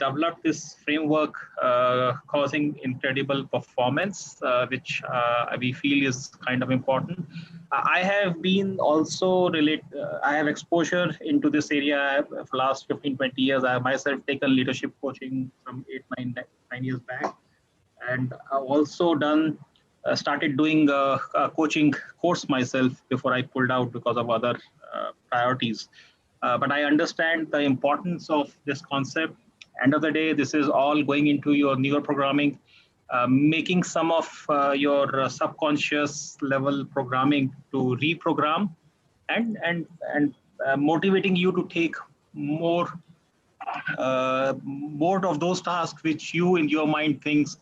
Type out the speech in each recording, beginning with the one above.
developed this framework causing incredible performance, which we feel is kind of important. I have been also I have exposure into this area for last 15-20 years. I have myself taken leadership coaching from 8, 9 years back, and I've also started doing a coaching course myself before I pulled out because of other priorities. But I understand the importance of this concept. End of the day, this is all going into your neural programming, making some of your subconscious level programming to reprogram, and motivating you to take more of those tasks which you in your mind thinks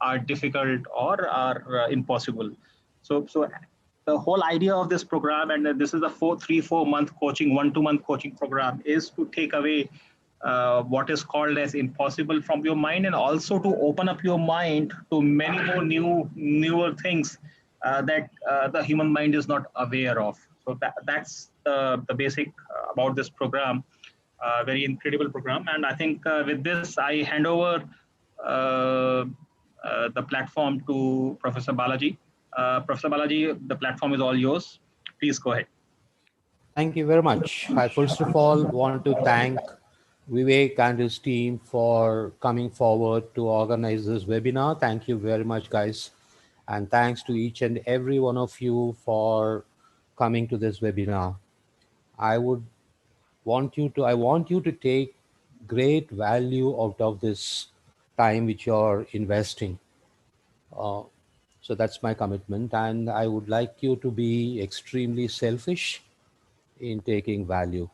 are difficult or are impossible. So the whole idea of this program, and this is a 3-4 month coaching, 1-2 month coaching program, is to take away what is called as impossible from your mind, and also to open up your mind to many more newer things that the human mind is not aware of. So that's the basic about this program. Very incredible program, and I think with this I hand over the platform to Professor Balaji. Professor Balaji, the platform is all yours. Please go ahead. Thank you very much. I first of all want to thank Vivek and his team for coming forward to organize this webinar. Thank you very much, guys. And thanks to each and every one of you for coming to this webinar. I want you to take great value out of this time which you're investing. So that's my commitment. And I would like you to be extremely selfish in taking value,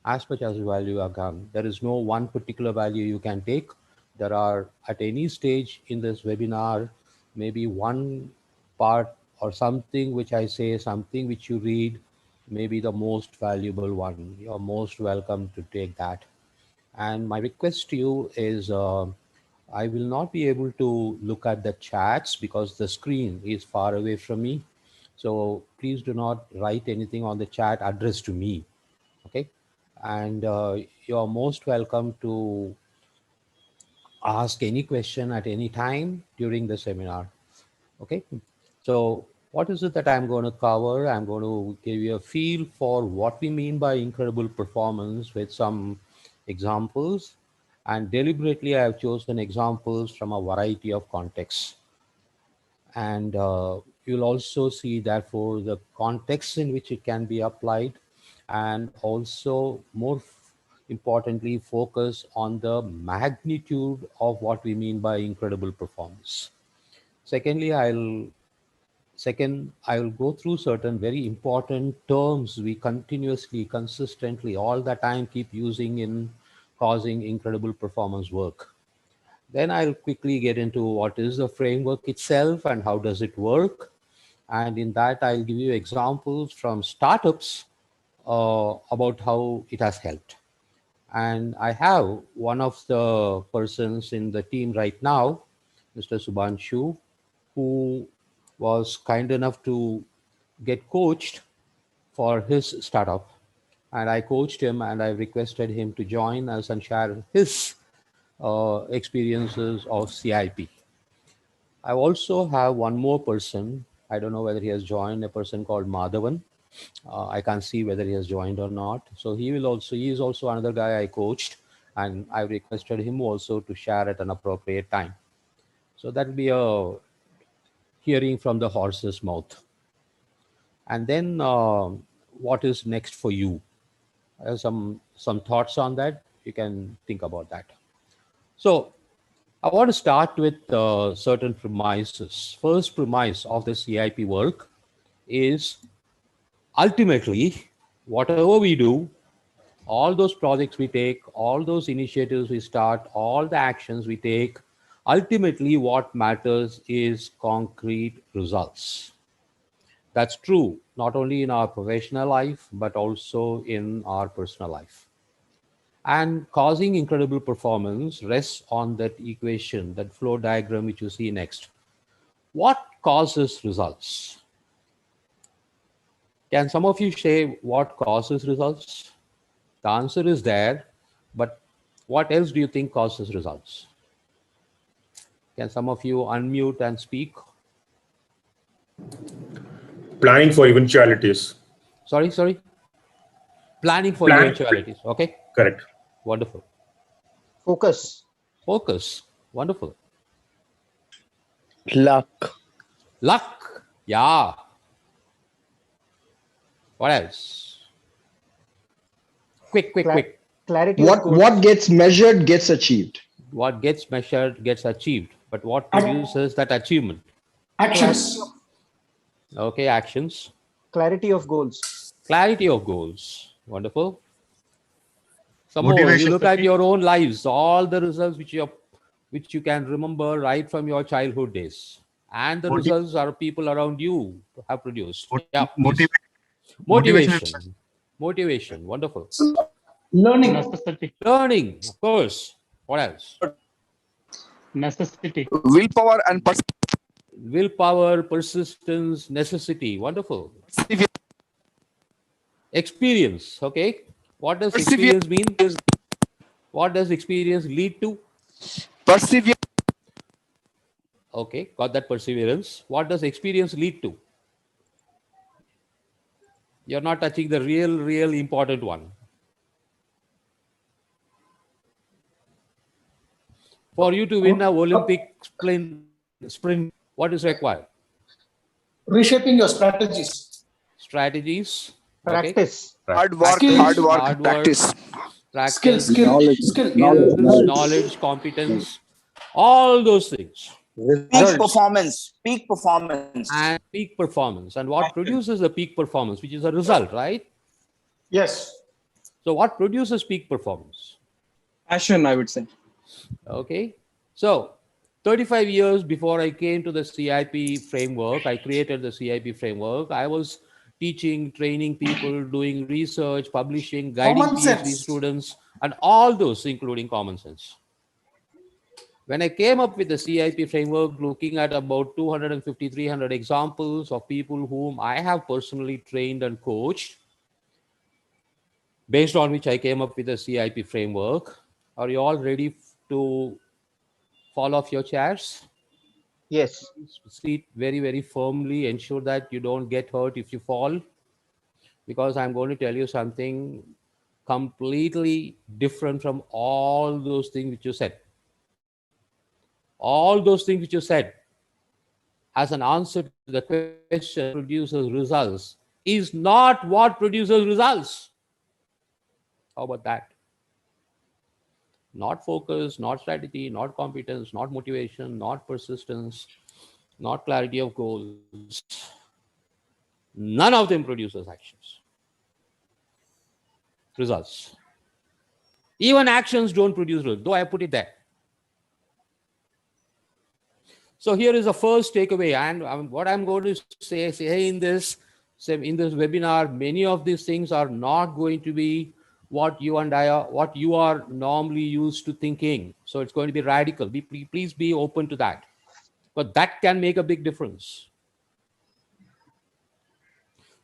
as much as value you can. There is no one particular value you can take. There are, at any stage in this webinar, maybe one part or something which I say, something which you read, maybe the most valuable one. You're most welcome to take that. And my request to you is, I will not be able to look at the chats because the screen is far away from me. So please do not write anything on the chat addressed to me. Okay. And you're most welcome to ask any question at any time during the seminar. Okay. So what is it that I'm going to cover? I'm going to give you a feel for what we mean by incredible performance with some examples. And deliberately, I have chosen examples from a variety of contexts. And you'll also see, therefore, the context in which it can be applied, and also more importantly, focus on the magnitude of what we mean by incredible performance. Secondly, I will go through certain very important terms we continuously, consistently, all the time keep using in causing incredible performance work. Then I'll quickly get into what is the framework itself and how does it work. And in that, I'll give you examples from startups about how it has helped. And I have one of the persons in the team right now, Mr. Subhanshu, who was kind enough to get coached for his startup. And I coached him and I requested him to join us and share his experiences of CIP. I also have one more person. I don't know whether he has joined, a person called Madhavan. I can't see whether he has joined or not. So he is also another guy I coached, and I requested him also to share at an appropriate time. So that will be a hearing from the horse's mouth. And then what is next for you? I have some thoughts on that. You can think about that. So I want to start with certain premises. First premise of the CIP work is ultimately, whatever we do, all those projects we take, all those initiatives we start, all the actions we take, ultimately what matters is concrete results. That's true not only in our professional life, but also in our personal life. And causing incredible performance rests on that equation, that flow diagram which you see next. What causes results? Can some of you say what causes results? The answer is there, but What else do you think causes results? Can some of you unmute and speak? Planning for eventualities. Sorry. Planning for Plan. eventualities. Okay. Correct. Wonderful. Focus. Focus. Wonderful. Luck. Luck. Yeah. What else? Quick. Clarity of goals. What gets measured gets achieved. What gets measured gets achieved. But what produces that achievement? Actions. Okay, actions. Clarity of goals. Clarity of goals. Wonderful. Some more. Motivation. You look at your own lives, all the results which you can remember right from your childhood days. And the results are people around you have produced. Yeah. Motivation. Wonderful. Learning. Learning, of course. What else? Necessity. Willpower, persistence, necessity. Wonderful. Experience. Okay. What does experience mean? What does experience lead to? Perseverance. Okay, got that, perseverance. What does experience lead to? You're not touching the real important one. For you to win an Olympic sprint, what is required? Reshaping your strategies. Strategies. Practice. Okay. Hard work, practice. Practice. Knowledge, competence, all those things. Peak performance. And peak performance. And what produces the peak performance, which is a result, right? Yes. So what produces peak performance? Passion, I would say. Okay. So 35 years before I came to the CIP framework, I created the CIP framework. I was teaching, training people, doing research, publishing, guiding PhD students, and all those, including common sense. When I came up with the CIP framework, looking at about 250, 300 examples of people whom I have personally trained and coached, based on which I came up with the CIP framework. Are you all ready to fall off your chairs? Yes. Sit very firmly. Ensure that you don't get hurt if you fall, because I'm going to tell you something completely different from all those things which you said. All those things which you said as an answer to the question produces results is not what produces results. How about that? Not focus, not strategy, not competence, not motivation, not persistence, not clarity of goals. None of them produces actions. Results. Even actions don't produce results, though I put it there. So here is the first takeaway, and what I'm going to say in this webinar, many of these things are not going to be what you are normally used to thinking. So it's going to be radical. Please be open to that. But that can make a big difference.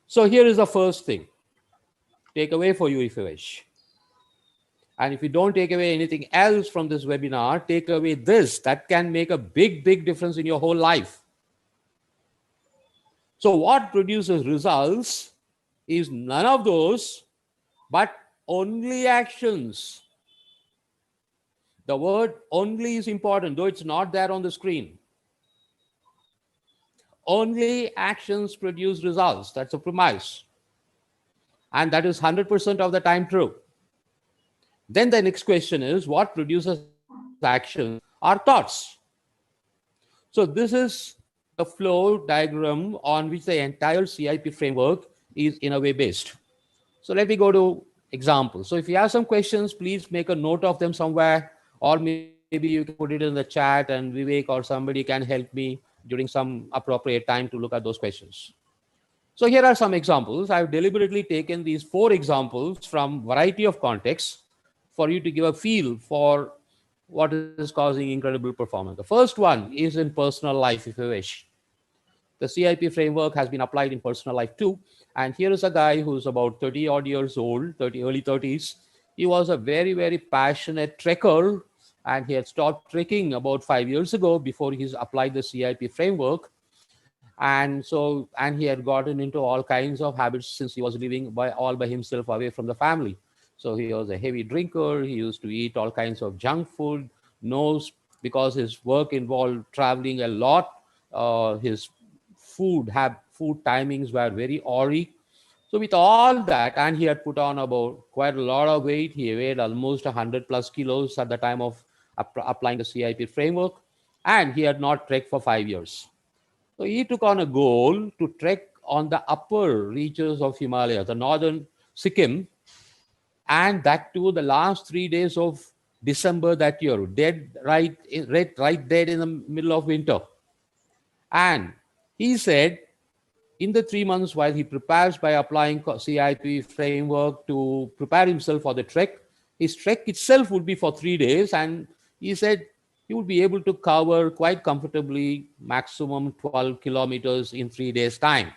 So here is the first thing. Take away for you if you wish. And if you don't take away anything else from this webinar, take away this. That can make a big difference in your whole life. So what produces results is none of those, but only actions. The word only is important, though it's not there on the screen. Only actions produce results. That's a premise. And that is 100% of the time true. Then the next question is, what produces action are thoughts. So this is the flow diagram on which the entire CIP framework is in a way based. So let me go to examples. So if you have some questions, please make a note of them somewhere, or maybe you can put it in the chat and Vivek or somebody can help me during some appropriate time to look at those questions. So here are some examples. I've deliberately taken these 4 examples from variety of contexts for you to give a feel for what is causing incredible performance. The first one is in personal life, if you wish. The CIP framework has been applied in personal life too. And here is a guy who's about 30 odd years old, early 30s. He was a very, very passionate trekker, and he had stopped trekking about 5 years ago before he's applied the CIP framework. And he had gotten into all kinds of habits since he was living all by himself away from the family. So he was a heavy drinker. He used to eat all kinds of junk food. Knows because his work involved traveling a lot. His food timings were very awry. So with all that, and he had put on about quite a lot of weight. He weighed almost 100 plus kilos at the time of applying the CIP framework, and he had not trekked for 5 years. So he took on a goal to trek on the upper reaches of Himalaya, the northern Sikkim, and that too the last 3 days of December that year, right dead in the middle of winter. And he said, in the 3 months while he prepares by applying CIP framework to prepare himself for the trek, his trek itself would be for 3 days, and he said he would be able to cover quite comfortably maximum 12 kilometers in 3 days' time.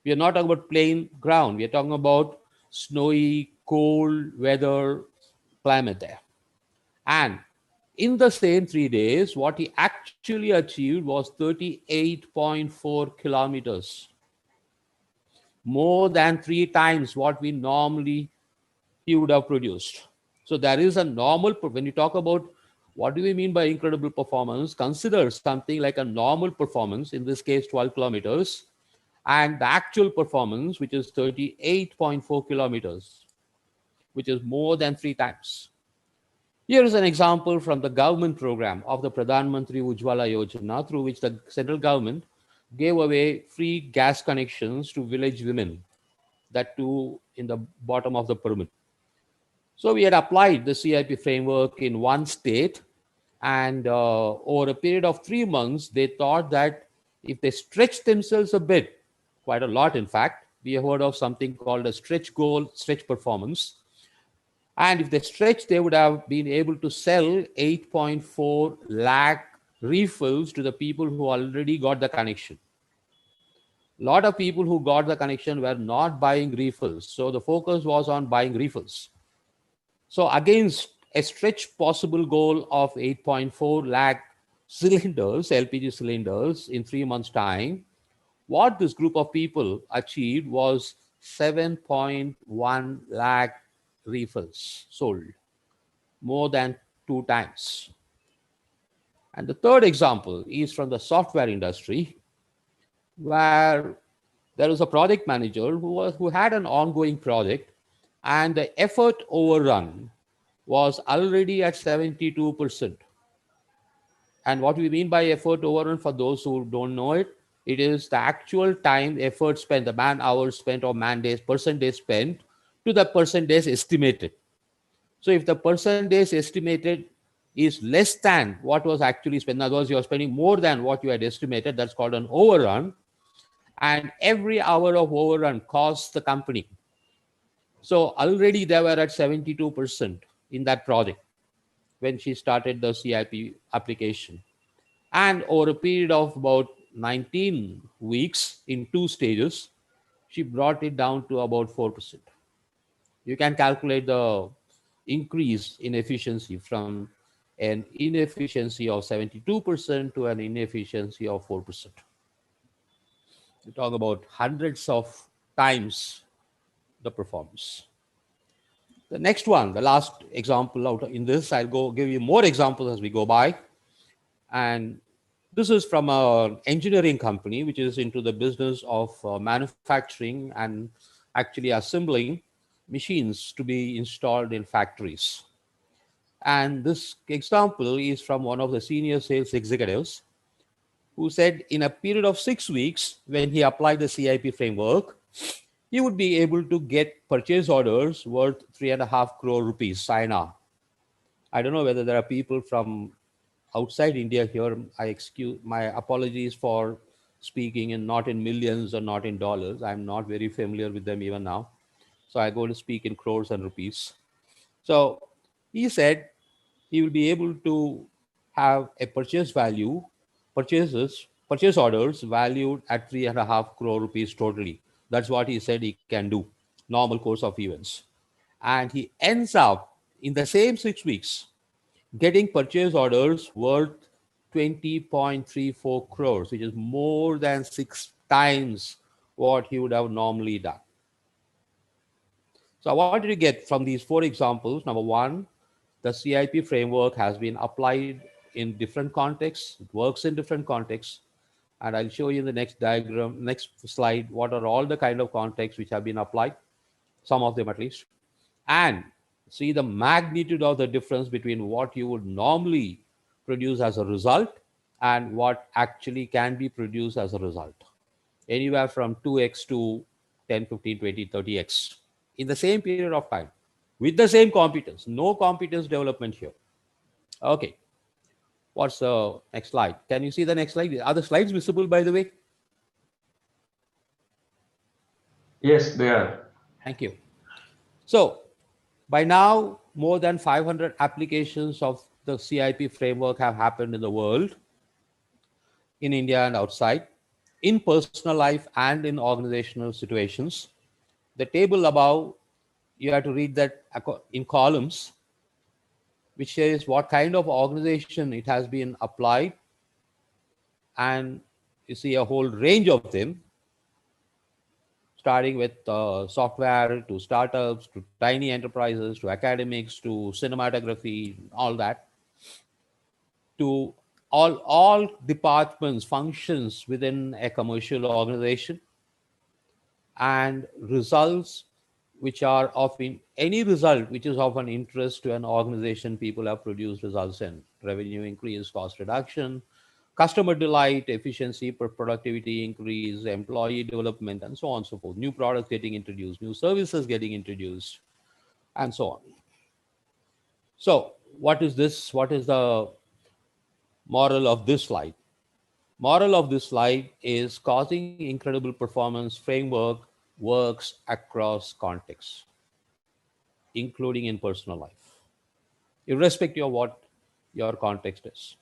We are not talking about plain ground. We are talking about snowy, cold weather climate there. And in the same 3 days, what he actually achieved was 38.4 kilometers, more than 3 times what we normally he would have produced. So there is a normal, when you talk about what do we mean by incredible performance, consider something like a normal performance, in this case 12 kilometers, and the actual performance, which is 38.4 kilometers, which is more than 3 times. Here is an example from the government program of the Pradhan Mantri Ujjwala Yojana, through which the central government gave away free gas connections to village women, that too in the bottom of the pyramid. So we had applied the CIP framework in one state, and over a period of 3 months, they thought that if they stretched themselves a bit, quite a lot in fact, we have heard of something called a stretch goal, stretch performance. And if they stretched, they would have been able to sell 8.4 lakh refills to the people who already got the connection. A lot of people who got the connection were not buying refills. So the focus was on buying refills. So against a stretch possible goal of 8.4 lakh cylinders, LPG cylinders in 3 months' time, what this group of people achieved was 7.1 lakh refills sold, more than 2 times. And the third example is from the software industry, where there was a project manager who had an ongoing project, and the effort overrun was already at 72%. And what we mean by effort overrun, for those who don't know it, it is the actual time, effort spent, the man hours spent or man days, person days spent to the person days estimated. So if the person days estimated is less than what was actually spent, in other words, you're spending more than what you had estimated, that's called an overrun. And every hour of overrun costs the company. So already they were at 72% in that project when she started the CIP application. And over a period of about 19 weeks in 2 stages, she brought it down to about 4%. You can calculate the increase in efficiency from an inefficiency of 72% to an inefficiency of 4%. We talk about hundreds of times the performance. The next one, the last example out in this, I'll give you more examples as we go by. And this is from an engineering company, which is into the business of manufacturing and actually assembling machines to be installed in factories. And this example is from one of the senior sales executives who said in a period of 6 weeks, when he applied the CIP framework, he would be able to get purchase orders worth 3.5 crore rupees, Saina. I don't know whether there are people from outside India here. My apologies for speaking in not in millions or not in dollars. I'm not very familiar with them even now. So I'm going to speak in crores and rupees. So he said he will be able to have a purchase orders valued at 3.5 crore rupees totally. That's what he said he can do, normal course of events. And he ends up in the same 6 weeks getting purchase orders worth 20.34 crores, which is more than 6 times what he would have normally done. So what did you get from these 4 examples? Number one, the CIP framework has been applied in different contexts. It works in different contexts. And I'll show you in the next diagram, next slide, what are all the kind of contexts which have been applied, some of them at least. And see the magnitude of the difference between what you would normally produce as a result and what actually can be produced as a result. Anywhere from 2x to 10, 15, 20, 30x in the same period of time with the same competence. No competence development here. Okay. What's the next slide? Can you see the next slide? Are the slides visible, by the way? Yes, they are. Thank you. So by now, more than 500 applications of the CIP framework have happened in the world, in India and outside, in personal life and in organizational situations. The table above, you have to read that in columns, which says what kind of organization it has been applied. And you see a whole range of them, starting with software to startups, to tiny enterprises, to academics, to cinematography, all that, to all departments, functions within a commercial organization, and results which are of any result which is of an interest to an organization. People have produced results in revenue increase, cost reduction, customer delight, efficiency, productivity increase, employee development, and so on and so forth. New products getting introduced, new services getting introduced, and so on. So what is this? What is the moral of this slide? Moral of this slide is causing incredible performance framework works across contexts, including in personal life, irrespective of what your context is.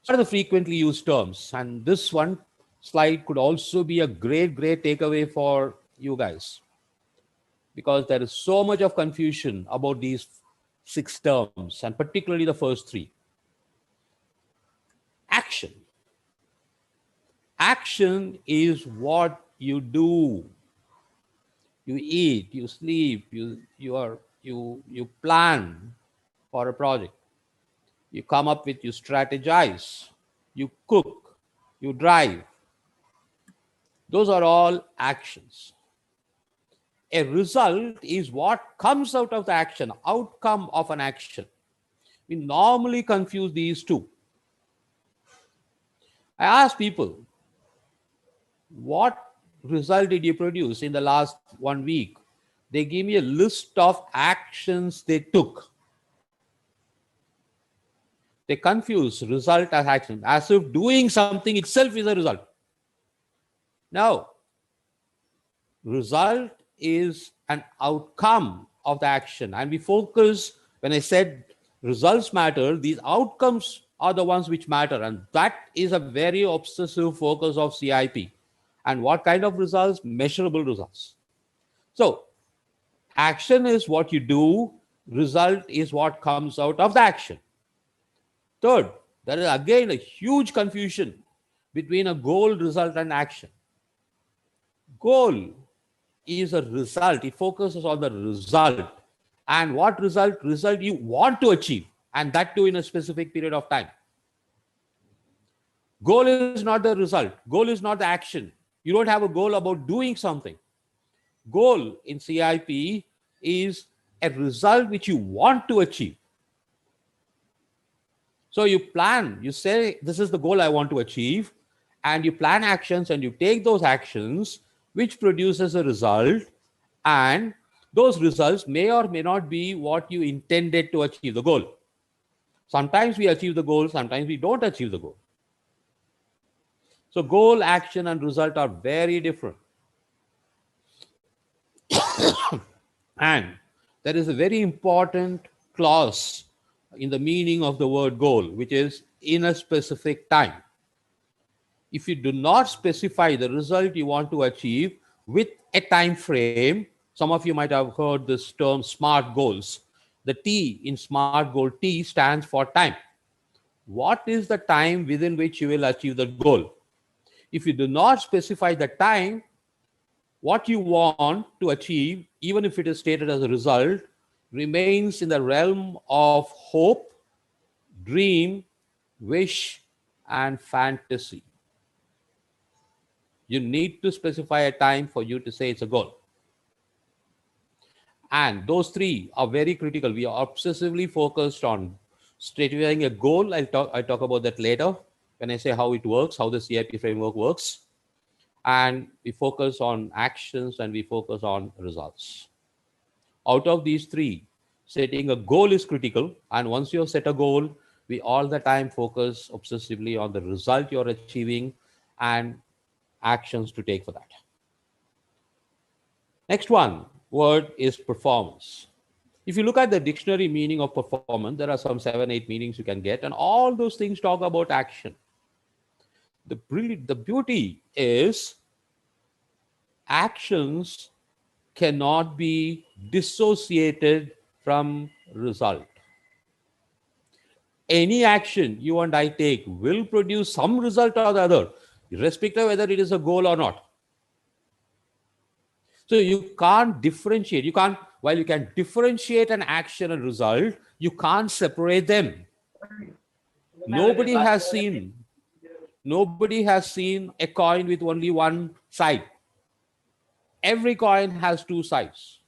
What are the frequently used terms? And this one slide could also be a great takeaway for you guys, because there is so much of confusion about these 6 terms, and particularly the first 3. Action. Action is what you do. You eat, you sleep, you plan for a project. You come up with, you strategize, you cook, you drive. Those are all actions. A result is what comes out of the action, outcome of an action. We normally confuse these two. I ask people, what result did you produce in the last 1 week? They give me a list of actions they took. They confuse result as action, as if doing something itself is a result. No. Result is an outcome of the action. And we focus, when I said results matter, these outcomes are the ones which matter. And that is a very obsessive focus of CIP. And what kind of results? Measurable results. So action is what you do. Result is what comes out of the action. Third, there is again a huge confusion between a goal, result, and action. Goal is a result. It focuses on the result. And what result? Result you want to achieve, and that too in a specific period of time. Goal is not the result. Goal is not the action. You don't have a goal about doing something. Goal in CIP is a result which you want to achieve. So you plan, you say, this is the goal I want to achieve, and you plan actions and you take those actions, which produces a result, and those results may or may not be what you intended to achieve the goal. Sometimes we achieve the goal, sometimes we don't achieve the goal. So goal, action, and result are very different. And there is a very important clause in the meaning of the word goal, which is in a specific time. If you do not specify the result you want to achieve, with a time frame. Some of you might have heard this term SMART goals. The T in SMART goal, T stands for time. What is the time within which you will achieve the goal? If you do not specify the time, what you want to achieve, even if it is stated as a result, remains in the realm of hope, dream, wish, and fantasy. You need to specify a time for you to say it's a goal. And those three are very critical. We are obsessively focused on strategizing a goal. I'll talk about that later when I say how it works, how the CIP framework works. And we focus on actions and we focus on results. Out of these three, setting a goal is critical. And once you have set a goal, we all the time focus obsessively on the result you're achieving and actions to take for that. Next one word is performance. If you look at the dictionary meaning of performance, there are some 7-8 meanings you can get, and all those things talk about action. The beauty is actions cannot be dissociated from result. Any action you and I take will produce some result or the other, irrespective of whether it is a goal or not. So you can't differentiate. While you can differentiate an action and result, you can't separate them. Nobody has seen a coin with only one side. Every coin has two sides.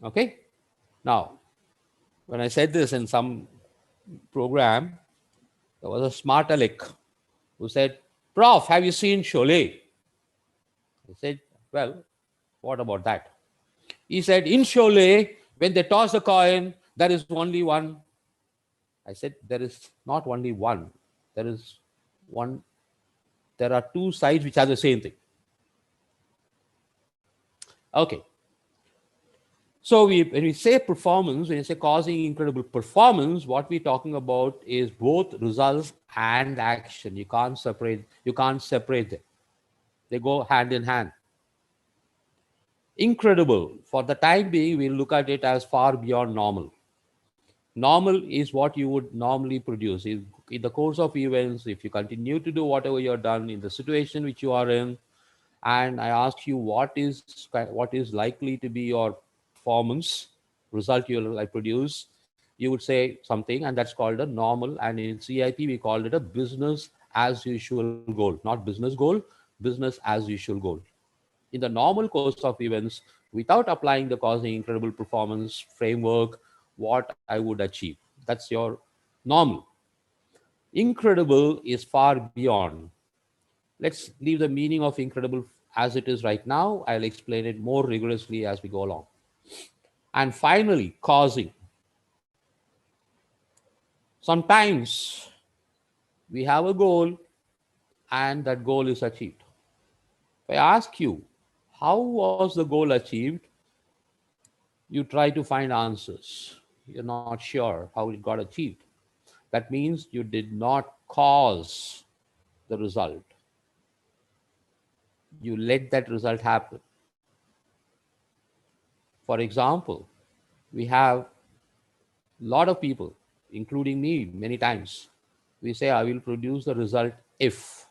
Okay? Now, when I said this in some program, there was a smart aleck who said, "Prof, have you seen Sholay?" I said, "Well, what about that?" He said, "In Sholay, when they toss a coin, there is only one." I said, "There is not only one. There is one. There are two sides which are the same thing." Okay. So when we say performance, when we say causing incredible performance, what we're talking about is both results and action. You can't separate them. They go hand in hand. Incredible, for the time being, we'll look at it as far beyond normal. Normal is what you would normally produce. In the course of events, if you continue to do whatever you're done in the situation which you are in, and I ask you what is likely to be your performance result you will produce, you would say something, and that's called a normal. And in CIP, we call it a business as usual goal, not business goal, business as usual goal. In the normal course of events, without applying the causing incredible performance framework, what I would achieve. That's your normal. Incredible is far beyond. Let's leave the meaning of incredible as it is right now. I'll explain it more rigorously as we go along. And finally, causing. Sometimes we have a goal and that goal is achieved. If I ask you, how was the goal achieved? You try to find answers. You're not sure how it got achieved. That means you did not cause the result. You let that result happen. For example, we have a lot of people, including me many times, we say, I will produce the result if,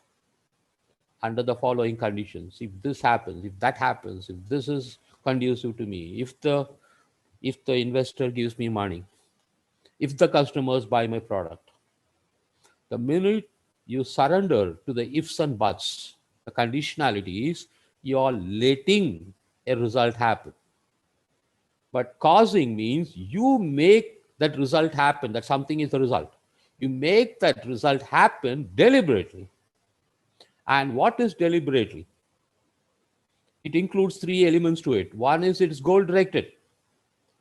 under the following conditions. If this happens, if that happens, if this is conducive to me, if the investor gives me money, if the customers buy my product. The minute you surrender to the ifs and buts, the conditionalities, you are letting a result happen. But causing means you make that result happen, that something is the result. You make that result happen deliberately. And what is deliberately? It includes three elements to it. One is it's goal directed.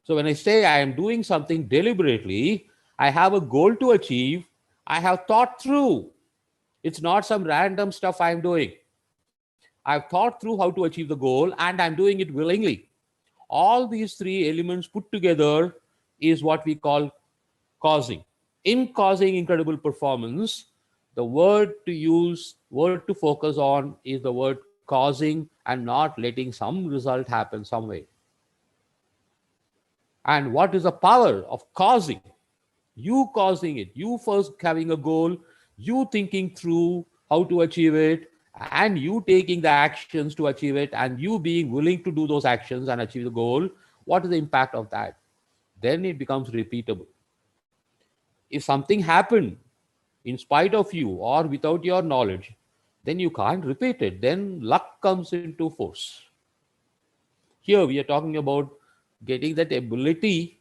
So when I say I am doing something deliberately, I have a goal to achieve. I have thought through. It's not some random stuff I'm doing. I've thought through how to achieve the goal and I'm doing it willingly. All these three elements put together is what we call causing. In causing incredible performance, the word to focus on is the word causing and not letting some result happen some way. And what is the power of causing? You causing it, you first having a goal, you thinking through how to achieve it, and you taking the actions to achieve it, and you being willing to do those actions and achieve the goal. What is the impact of that? Then it becomes repeatable. If something happened in spite of you or without your knowledge, then you can't repeat it. Then luck comes into force. Here we are talking about getting that ability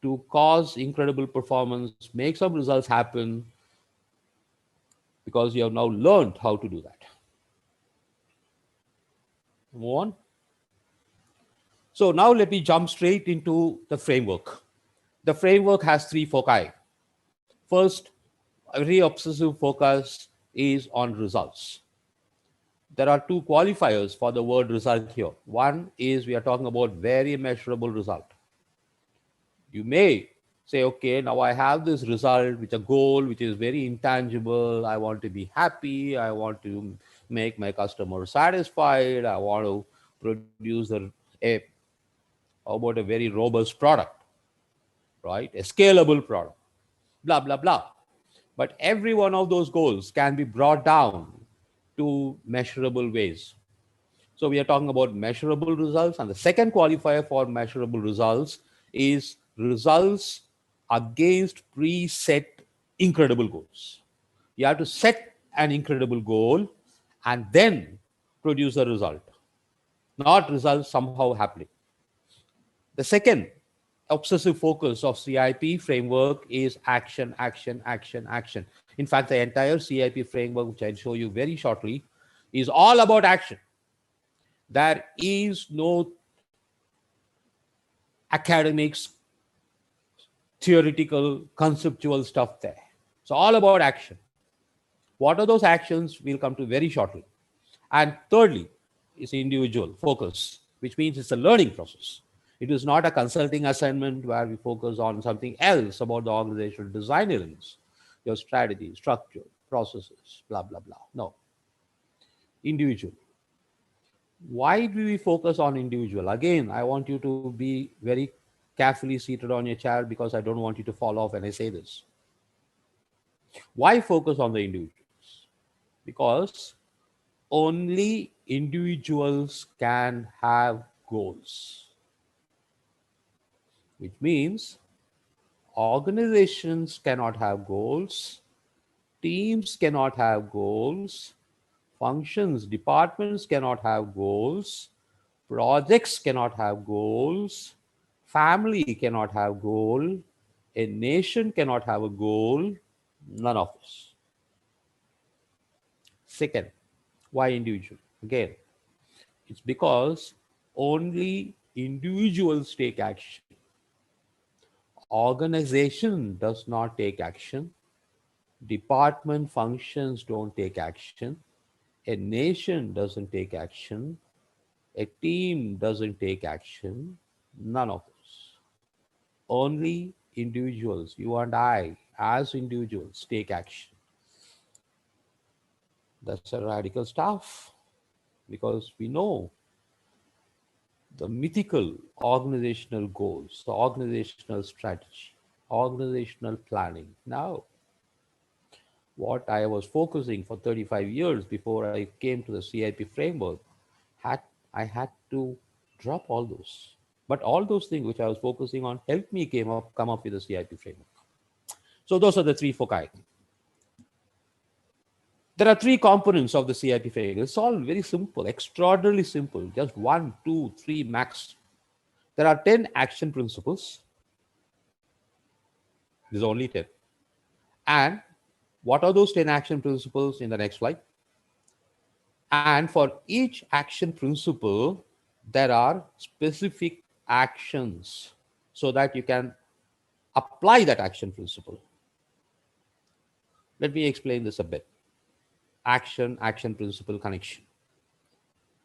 to cause incredible performance, make some results happen, because you have now learned how to do that. Move on. So now let me jump straight into the framework. The framework has 3 foci. First, a very obsessive focus is on results. There are 2 qualifiers for the word result here. One is we are talking about very measurable result. You may say, okay, now I have this result, which a goal, which is very intangible. I want to be happy. I want to make my customer satisfied. I want to produce about a very robust product, right? A scalable product, blah, blah, blah. But every one of those goals can be brought down to measurable ways. So we are talking about measurable results. And the second qualifier for measurable results is results against preset incredible goals. You have to set an incredible goal and then produce a result, not results somehow happening. The second obsessive focus of CIP framework is action, action, action, action. In fact, the entire CIP framework, which I'll show you very shortly, is all about action. There is no academics, theoretical, conceptual stuff there. It's all about action. What are those actions? We'll come to very shortly. And thirdly, is individual focus, which means it's a learning process. It is not a consulting assignment where we focus on something else about the organizational design elements, your strategy, structure, processes, blah, blah, blah. No. Individual. Why do we focus on individual? Again, I want you to be very carefully seated on your chair because I don't want you to fall off when I say this. Why focus on the individuals? Because only individuals can have goals, which means organizations cannot have goals, teams cannot have goals, functions, departments cannot have goals, projects cannot have goals, family cannot have goal, a nation cannot have a goal, none of this. Second, why individual? Again, it's because only individuals take action. Organization does not take action. Department functions don't take action. A nation doesn't take action. A team doesn't take action. None of this. Only individuals, you and I, as individuals, take action. That's a radical stuff, because we know the mythical organizational goals, the organizational strategy, organizational planning. Now, what I was focusing for 35 years before I came to the CIP framework, I had to drop all those. But all those things which I was focusing on helped me come up with the CIP framework. So those are the 3 foci. There are 3 components of the CIP framework. It's all very simple, extraordinarily simple. Just 1, 2, 3 max. There are 10 action principles. There's only 10. And what are those 10 action principles in the next slide? And for each action principle, there are specific actions so that you can apply that action principle. Let me explain this a bit. Action principle connection.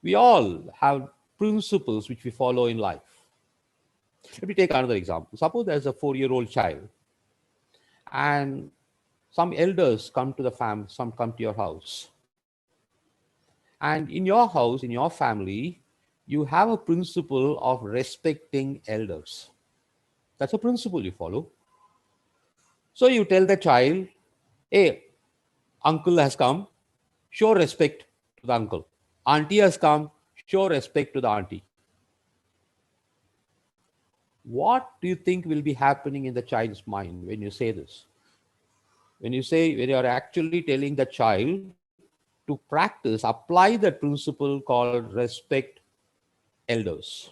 We all have principles which we follow in life. Let me take another example. Suppose there's a 4-year-old child and some elders come to the come to your house, And in your house, in your family, you have a principle of respecting elders. That's a principle you follow. So you tell the child, hey, uncle has come, show respect to the uncle. Auntie has come, show respect to the auntie. What do you think will be happening in the child's mind when you say this? When you are actually telling the child to practice, apply that principle called respect elders.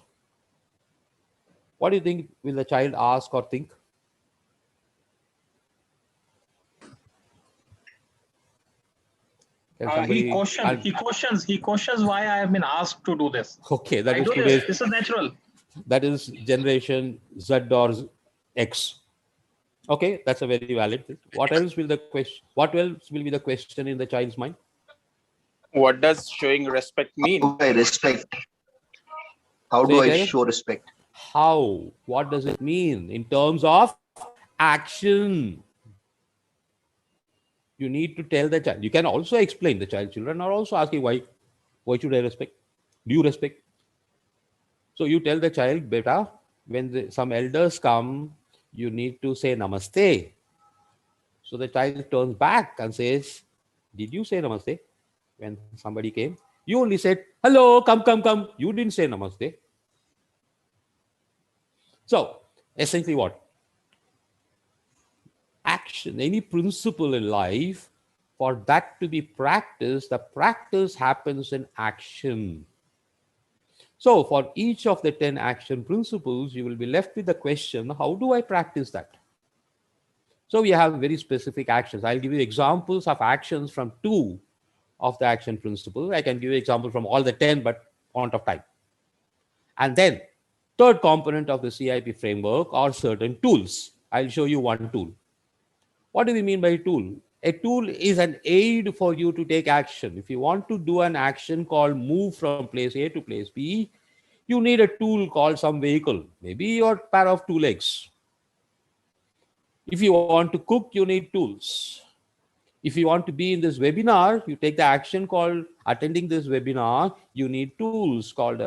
What do you think will the child ask or think? He I'll- he questions why I have been asked to do this. Okay, that I is do today's. this. This is natural. That is generation Z or X. Okay, that's a very valid thing. What else will the question? What else will be the question in the child's mind? What does showing respect mean? How do I respect? How Say do it I again. show respect? How? What does it mean in terms of action? You need to tell the child. You can also explain. The child, children are also asking why. Why should I respect? Do you respect? So you tell the child, beta, when some elders come, you need to say namaste. So the child turns back and says, did you say namaste when somebody came? You only said, hello, come, come, come. You didn't say namaste. So essentially what? Action, any principle in life, for that to be practiced, the practice happens in action. So for each of the 10 action principles, you will be left with the question, how do I practice that? So we have very specific actions. I'll give you examples of actions from 2 of the action principles. I can give you example from all the 10, but want of time. And then third component of the CIP framework are certain tools. I'll show you one tool. What do we mean by a tool? A tool is an aid for you to take action. If you want to do an action called move from place A to place B, you need a tool called some vehicle, maybe your pair of 2 legs. If you want to cook, you need tools. If you want to be in this webinar, you take the action called attending this webinar, you need tools called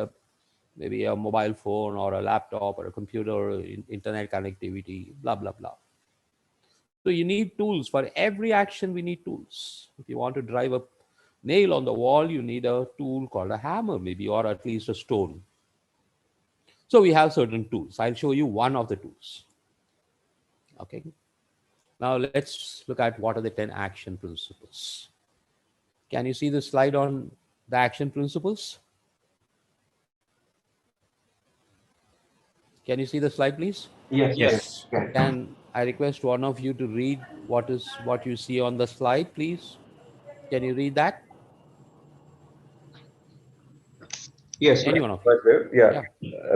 maybe a mobile phone or a laptop or a computer, or internet connectivity, blah, blah, blah. So you need tools. For every action, we need tools. If you want to drive a nail on the wall, you need a tool called a hammer, maybe, or at least a stone. So we have certain tools. I'll show you one of the tools. Okay. Now let's look at what are the 10 action principles. Can you see the slide on the action principles? Can you see the slide, please? Yes. Can I request one of you to read what you see on the slide, please? Can you read that? Yes, Any one of you? yeah.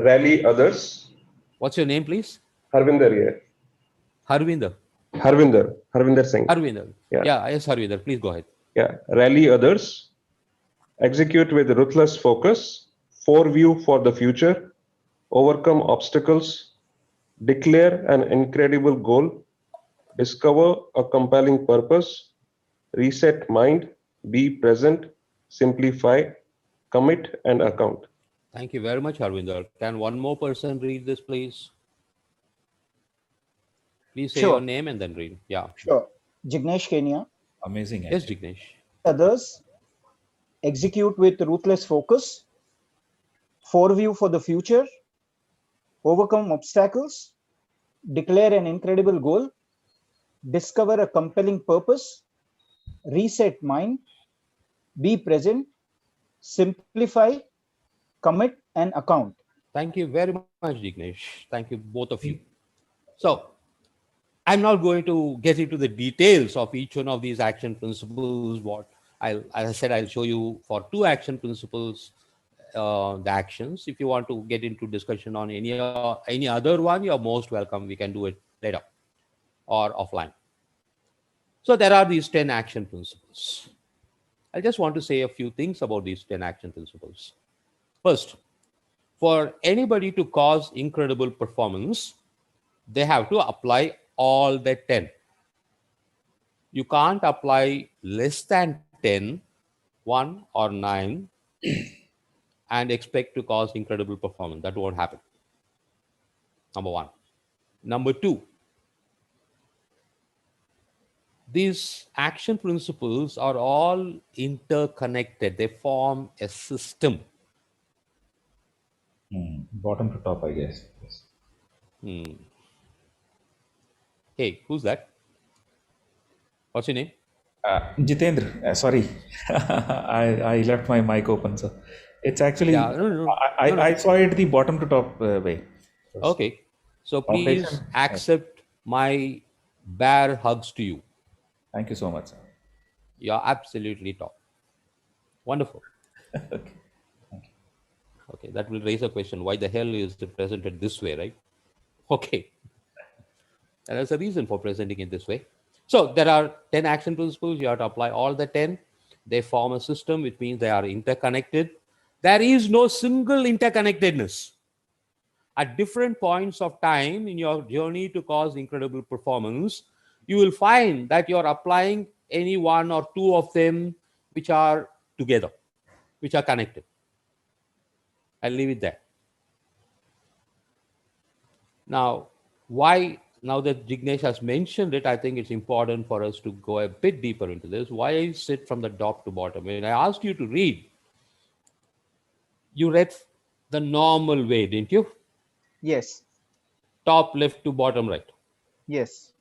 Rally others. What's your name, please? Harvinder here. Harvinder. Harvinder Singh. Harvinder. Yeah, yes, Harvinder. Please go ahead. Yeah. Rally others. Execute with ruthless focus. Foreview for the future. Overcome obstacles. Declare an incredible goal. Discover a compelling purpose. Reset mind. Be present. Simplify. Commit and account. Thank you very much, Harvinder. Can one more person read this, please? Please say your name and then read. Yeah. Sure. Jignesh Kenya. Amazing. Yes, Jignesh. Others. Execute with ruthless focus. Foreview for the future. Overcome obstacles. Declare an incredible goal. Discover a compelling purpose. Reset mind. Be present. Simplify. Commit and account. Thank you very much, Jignesh. Thank you, both of you. So I'm not going to get into the details of each one of these action principles. As I said, I'll show you for 2 action principles, the actions. If you want to get into discussion on any other one, you're most welcome. We can do it later or offline. So there are these 10 action principles. I just want to say a few things about these 10 action principles. First, for anybody to cause incredible performance, they have to apply all the 10. You can't apply less than 10 1 or 9 and expect to cause incredible performance. That won't happen. Number one. Number two, these action principles are all interconnected. They form a system. Bottom to top, I guess. Yes. Hey, who's that? What's your name? Jitendra, sorry, I left my mic open, so it's actually Yeah, no. I saw it the bottom to top way. Okay, so please Foundation. accept my bare hugs to you. Thank you so much, sir. You're absolutely top. Wonderful. Okay. Okay, that will raise a question. Why the hell is it presented this way, right? Okay. And there's a reason for presenting it this way. So there are 10 action principles. You have to apply all the 10. They form a system, which means they are interconnected. There is no single interconnectedness. At different points of time in your journey to cause incredible performance, you will find that you're applying any one or two of them which are together, which are connected. I'll leave it there. Now, why, now that Jignesh has mentioned it, I think it's important for us to go a bit deeper into this. Why is it from the top to bottom? When I asked you to read, you read the normal way, didn't you? Yes. Top left to bottom right. Yes.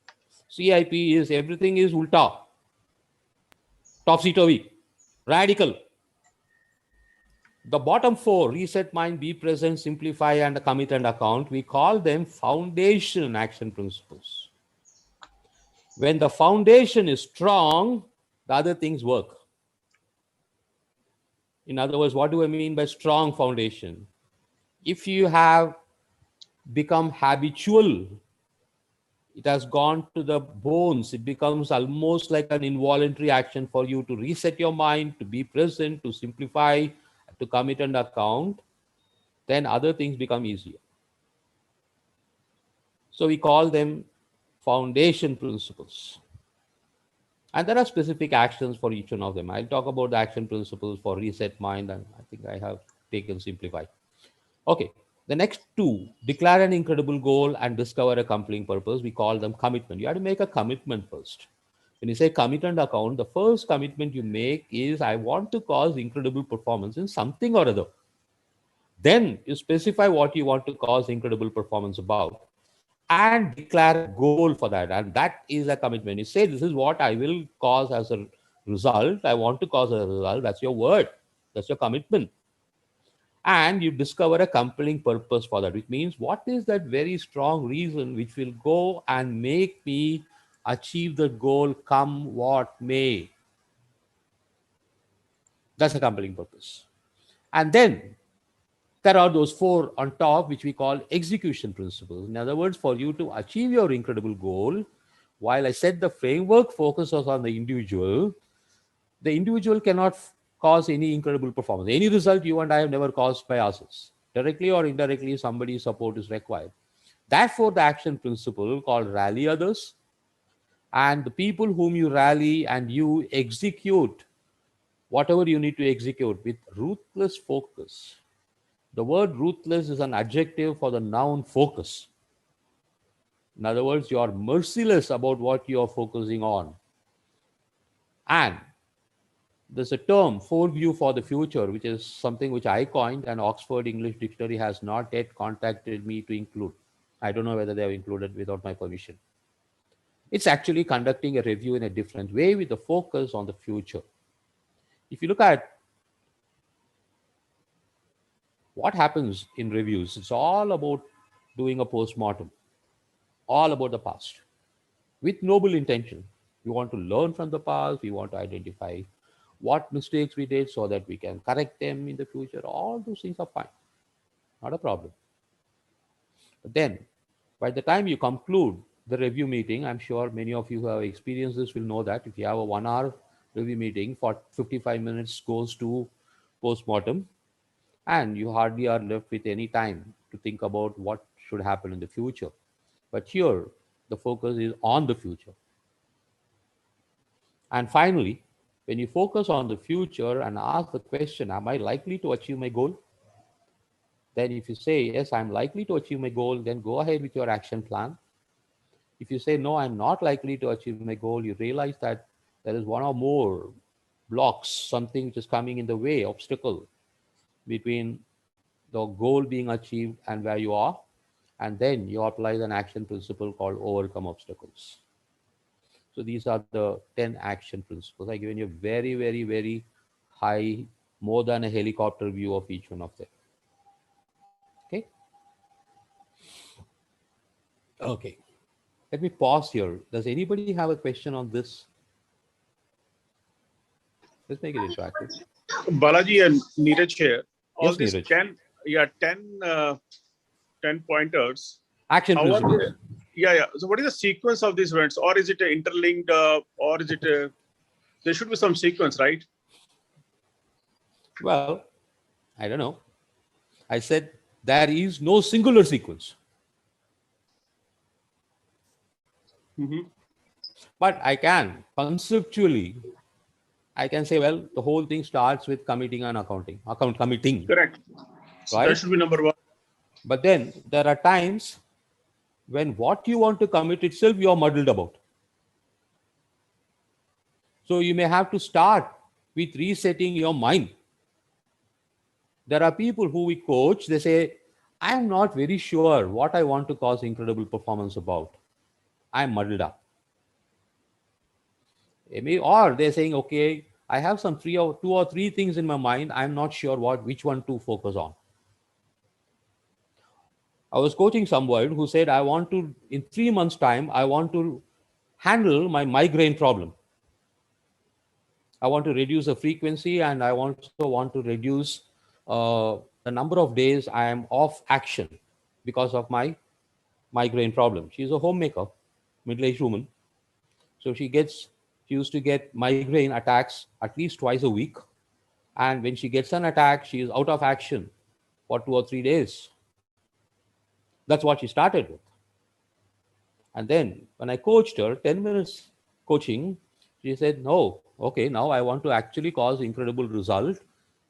CIP is everything is ulta. Topsy-turvy. Radical. The bottom four, reset mind, be present, simplify, and commit and account, we call them foundation action principles. When the foundation is strong, the other things work. In other words, what do I mean by strong foundation? If you have become habitual, it has gone to the bones, it becomes almost like an involuntary action for you to reset your mind, to be present, to simplify, to commit and account, then other things become easier. So we call them foundation principles. And there are specific actions for each one of them. I'll talk about the action principles for reset mind, and I think I have taken simplify. Okay, the next two, declare an incredible goal and discover a compelling purpose. We call them commitment. You have to make a commitment first. When you say commit and account, the first commitment you make is, I want to cause incredible performance in something or other. Then you specify what you want to cause incredible performance about and declare a goal for that. And that is a commitment. You say, this is what I will cause as a result. I want to cause a result. That's your word. That's your commitment. And you discover a compelling purpose for that, which means what is that very strong reason which will go and make me achieve the goal come what may. That's a compelling purpose. And then there are those four on top, which we call execution principles. In other words, for you to achieve your incredible goal, while I said the framework focuses on the individual cannot cause any incredible performance. Any result you and I have never caused by ourselves. Directly or indirectly, somebody's support is required. Therefore, the action principle called rally others, and the people whom you rally and you execute whatever you need to execute with ruthless focus. The word ruthless is an adjective for the noun focus. In other words, you are merciless about what you are focusing on. And there's a term, foreview for the future, which is something which I coined, and Oxford English Dictionary has not yet contacted me to include. I don't know whether they have included without my permission. It's actually conducting a review in a different way with the focus on the future. If you look at what happens in reviews, it's all about doing a post-mortem, all about the past, with noble intention. We want to learn from the past. We want to identify what mistakes we did so that we can correct them in the future. All those things are fine, not a problem. But then, by the time you conclude the review meeting, I'm sure many of you who have experienced this will know that if you have a 1 hour review meeting, for 55 minutes goes to post-mortem, and you hardly are left with any time to think about what should happen in the future. But here, the focus is on the future. And finally, When you focus on the future and ask the question, am I likely to achieve my goal? Then if you say, yes, I'm likely to achieve my goal, then go ahead with your action plan. If you say, no, I'm not likely to achieve my goal, you realize that there is one or more blocks, something which is coming in the way, obstacle between the goal being achieved and where you are. And then you apply an action principle called overcome obstacles. So these are the 10 action principles. I've given you a very, very, very high, more than a helicopter view of each one of them. Okay. Okay. Let me pause here. Does anybody have a question on this? Let's make it interactive. Balaji and Neeraj here. All Yes, these Neeraj. 10 pointers. Action principles. Yeah. So what is the sequence of these events? Or is it interlinked or is it there should be some sequence, right? Well, I don't know. I said there is no singular sequence. But I can conceptually, I can say, well, the whole thing starts with committing and committing. Correct. So right? That should be number one. But then there are times when what you want to commit itself, you are muddled about. So you may have to start with resetting your mind. There are people who we coach, they say, I am not very sure what I want to cause incredible performance about. I'm muddled up. Or they're saying, okay, I have some two or three things in my mind. I'm not sure which one to focus on. I was coaching someone who said, in 3 months' time, I want to handle my migraine problem. I want to reduce the frequency, and I also want to reduce the number of days I am off action because of my migraine problem. She's a homemaker, middle-aged woman. So she used to get migraine attacks at least twice a week. And when she gets an attack, she is out of action for 2 or 3 days. That's what she started with. And then when I coached her, 10 minutes coaching, she said, no, okay, now I want to actually cause incredible result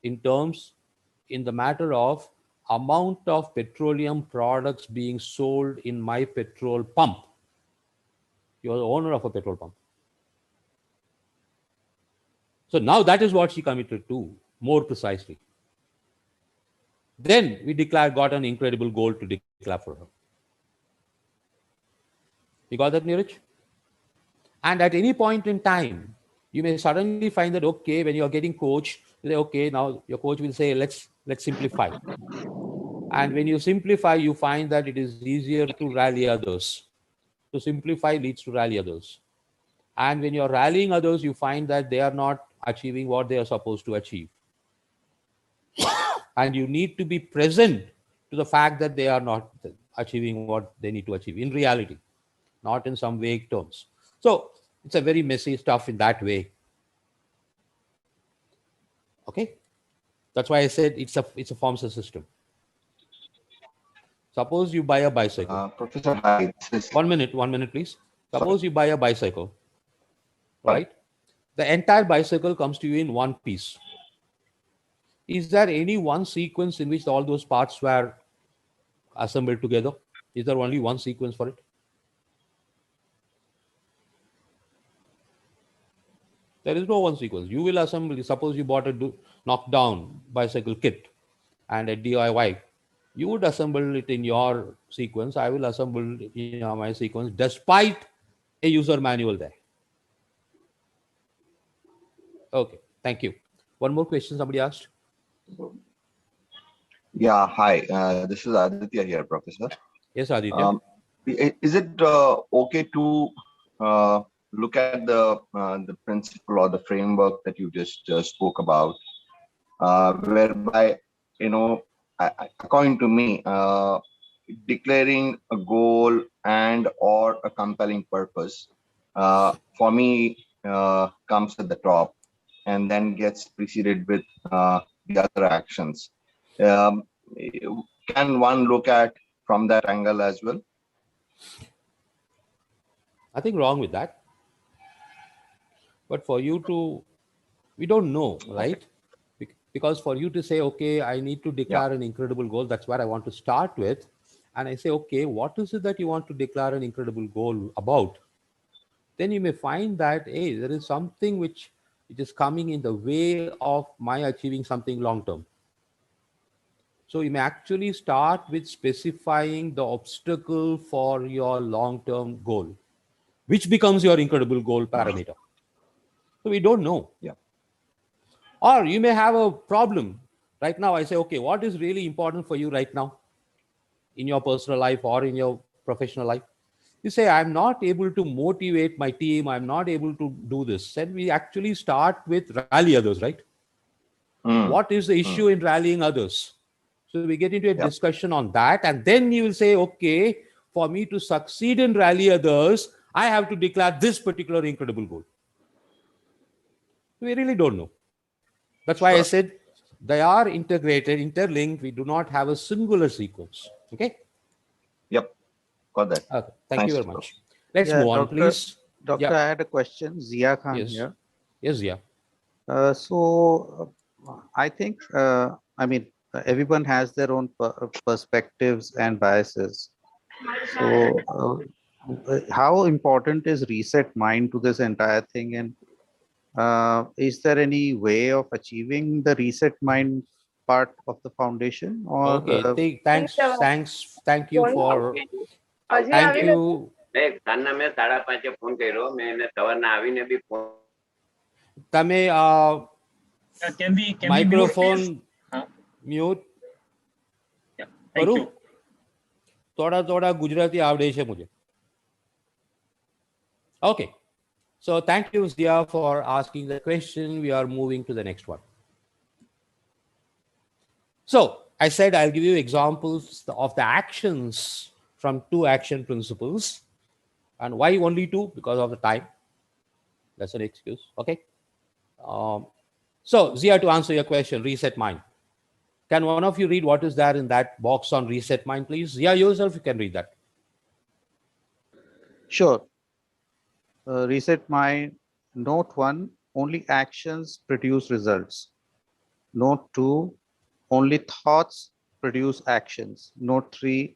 in the matter of amount of petroleum products being sold in my petrol pump. You're the owner of a petrol pump. So now that is what she committed to, more precisely. Then we got an incredible goal to declare for her. You got that, Neeraj? And at any point in time, you may suddenly find that, okay, when you're getting coached, you say, okay, now your coach will say, let's simplify. And when you simplify, you find that it is easier to rally others. To simplify leads to rally others. And when you're rallying others, you find that they are not achieving what they are supposed to achieve. And you need to be present to the fact that they are not achieving what they need to achieve in reality, not in some vague terms. So it's a very messy stuff in that way. Okay, that's why I said it's a forms a system. Suppose you buy a bicycle. Professor, hi. 1 minute, please. Suppose you buy a bicycle, right? The entire bicycle comes to you in one piece. Is there any one sequence in which all those parts were assembled together? Is there only one sequence for it? There is no one sequence. You will assemble, suppose you bought a knockdown bicycle kit and a DIY. You would assemble it in your sequence. I will assemble it in my sequence despite a user manual there. Okay, thank you. One more question somebody asked. Yeah, hi. This is Aditya here, Professor. Yes, Aditya. Is it okay to look at the principle or the framework that you just spoke about, whereby, according to me, declaring a goal and or a compelling purpose, for me, comes at the top and then gets preceded with the other actions. Can one look at from that angle as well? Nothing wrong with that. But for you to We don't know, right? Because for you to say, okay, I need to declare an incredible goal, that's what I want to start with. And I say, okay, what is it that you want to declare an incredible goal about? Then you may find that, hey, there is something which is coming in the way of my achieving something long term. So you may actually start with specifying the obstacle for your long-term goal, which becomes your incredible goal parameter. So we don't know. Yeah. Or you may have a problem. Right now, I say, okay, what is really important for you right now in your personal life or in your professional life? You say, I'm not able to motivate my team. I'm not able to do this. And we actually start with rally others, right? What is the issue in rallying others? So we get into a discussion on that. And then you will say, okay, for me to succeed in rally others, I have to declare this particular incredible goal. We really don't know. That's why I said they are integrated, interlinked. We do not have a singular sequence. Okay? Yep. Got that. Okay. Thank Thanks, you very much. Let's move on, please. Doctor, I had a question. Zia Khan here. Yes, Zia. I think, I mean, everyone has their own perspectives and biases. So how important is reset mind to this entire thing? And is there any way of achieving the reset mind part of the foundation? Or okay, thank you for thank you. તમે microphone mute કરું થોડા ગુજરાતી આવડે છે મુજે. Okay, so thank you Zia for asking the question. We are moving to the next one. So I said I'll give you examples of the actions from 2 action principles. And why only 2? Because of the time. That's an excuse. Okay. So Zia, to answer your question, reset mind. Can one of you read what is there in that box on reset mind, please? Zia, yourself, you can read that. Sure. Reset mind. Note 1, only actions produce results. Note 2, only thoughts produce actions. Note 3,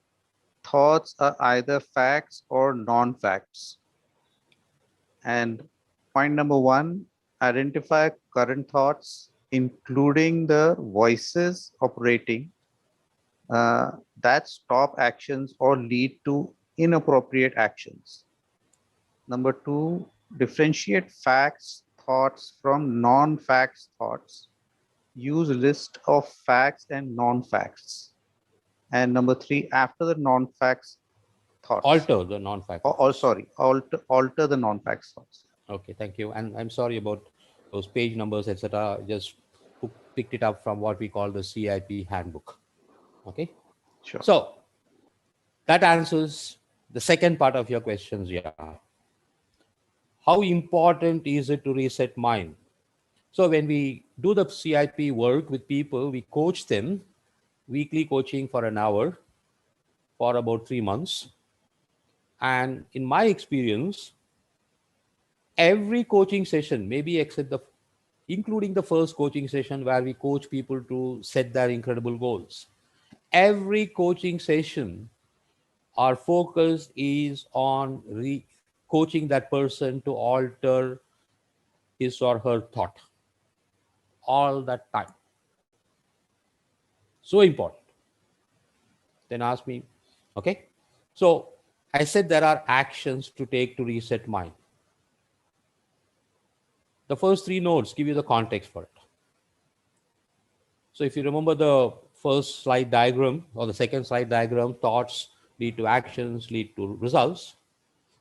thoughts are either facts or non-facts. And point number 1, identify current thoughts, including the voices operating that stop actions or lead to inappropriate actions. Number 2, differentiate facts thoughts from non-facts thoughts. Use list of facts and non-facts. And number 3, after the non-facts thoughts. Alter the non-facts. Alter the non-facts thoughts. Okay, thank you. And I'm sorry about those page numbers, etc. Just picked it up from what we call the CIP handbook. Okay. Sure. So that answers the second part of your questions. Yeah. How important is it to reset mind? So when we do the CIP work with people, we coach them, weekly coaching for an hour for about 3 months. And in my experience, every coaching session, maybe except including the first coaching session where we coach people to set their incredible goals, every coaching session, our focus is on coaching that person to alter his or her thought all that time. So important. Then ask me, okay? So I said there are actions to take to reset mind. The first 3 notes give you the context for it. So if you remember the first slide diagram or the second slide diagram, thoughts lead to actions, lead to results.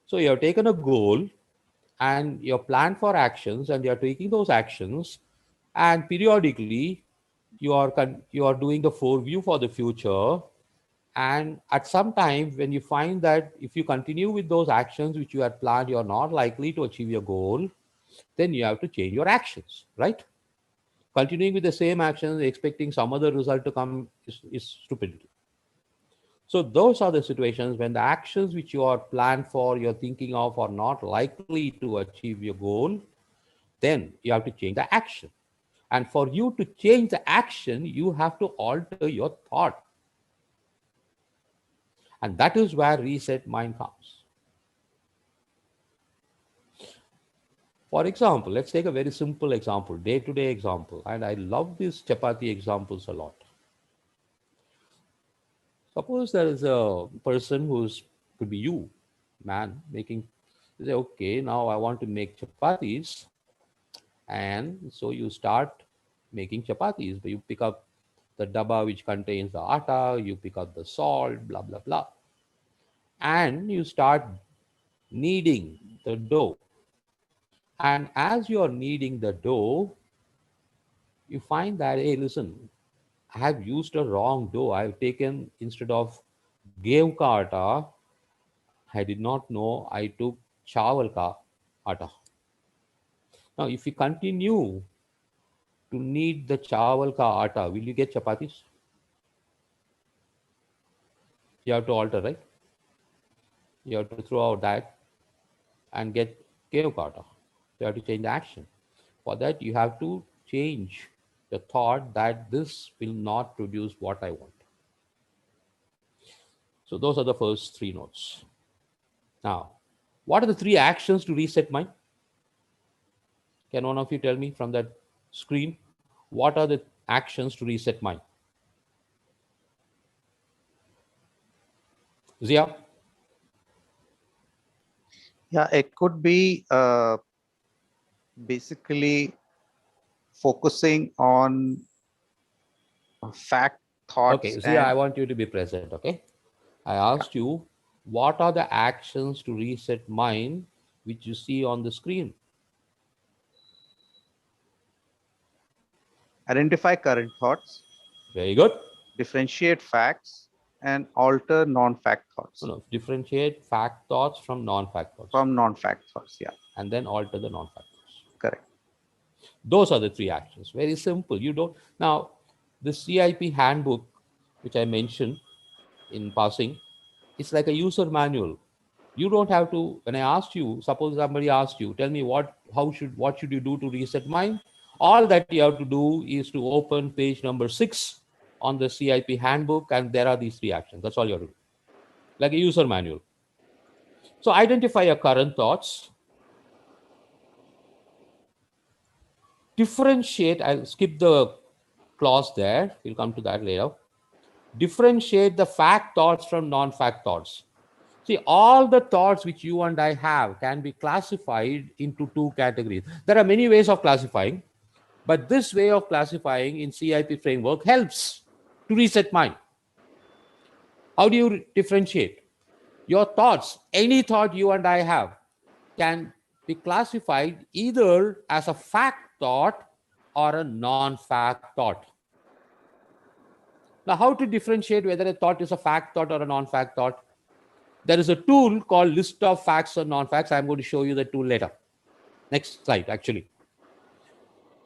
So you have taken a goal and your plan for actions, and you are taking those actions, and periodically you are doing the foreview for the future. And at some time when you find that if you continue with those actions which you had planned, you are not likely to achieve your goal, then you have to change your actions, right? Continuing with the same actions, expecting some other result to come is stupidity. So those are the situations when the actions which you are planned for, you're thinking of, are not likely to achieve your goal, then you have to change the action. And for you to change the action, you have to alter your thought. And that is where reset mind comes. For example, let's take a very simple example, day-to-day example. And I love these chapati examples a lot. Suppose there is a person who's, could be you, man, making, you say, okay, now I want to make chapatis. And so you start making chapatis, but you pick up the dabba which contains the atta, you pick up the salt, blah, blah, blah. And you start kneading the dough. And as you're kneading the dough, you find that, hey, listen, I have used a wrong dough. I've taken, instead of gev ka atta, I did not know I took chawal ka atta. Now, if you continue to knead the chawal ka atta, will you get chapatis? You have to alter, right? You have to throw out that and get gev ka atta. You have to change the action. For that, you have to change the thought that this will not produce what I want. So those are the first three notes. Now, what are the three actions to reset mind? Can one of you tell me from that screen? What are the actions to reset mind? Zia? Yeah, it could be basically focusing on fact, thoughts, Okay, Zia, and I want you to be present, okay? I asked you, what are the actions to reset mind which you see on the screen? identify current thoughts. Very good. Differentiate facts and alter non-fact thoughts. No, differentiate fact thoughts from non-fact thoughts. From non-fact thoughts, yeah. And then alter the non-fact thoughts. Correct. Those are the three actions. Very simple. You don't. Now, the CIP handbook, which I mentioned in passing, it's like a user manual. You don't have to. When I asked you, suppose somebody asked you, tell me what should you do to reset mind? All that you have to do is to open page number 6 on the CIP handbook, and there are these three actions. That's all you have to do. Like a user manual. So identify your current thoughts. Differentiate. I'll skip the clause there. We'll come to that later. Differentiate the fact thoughts from non-fact thoughts. See, all the thoughts which you and I have can be classified into two categories. There are many ways of classifying, but this way of classifying in CIP framework helps to reset mind. How do you differentiate? Your thoughts, any thought you and I have, can be classified either as a fact thought or a non-fact thought. Now, how to differentiate whether a thought is a fact thought or a non-fact thought? There is a tool called list of facts or non-facts. I'm going to show you the tool later. Next slide, actually.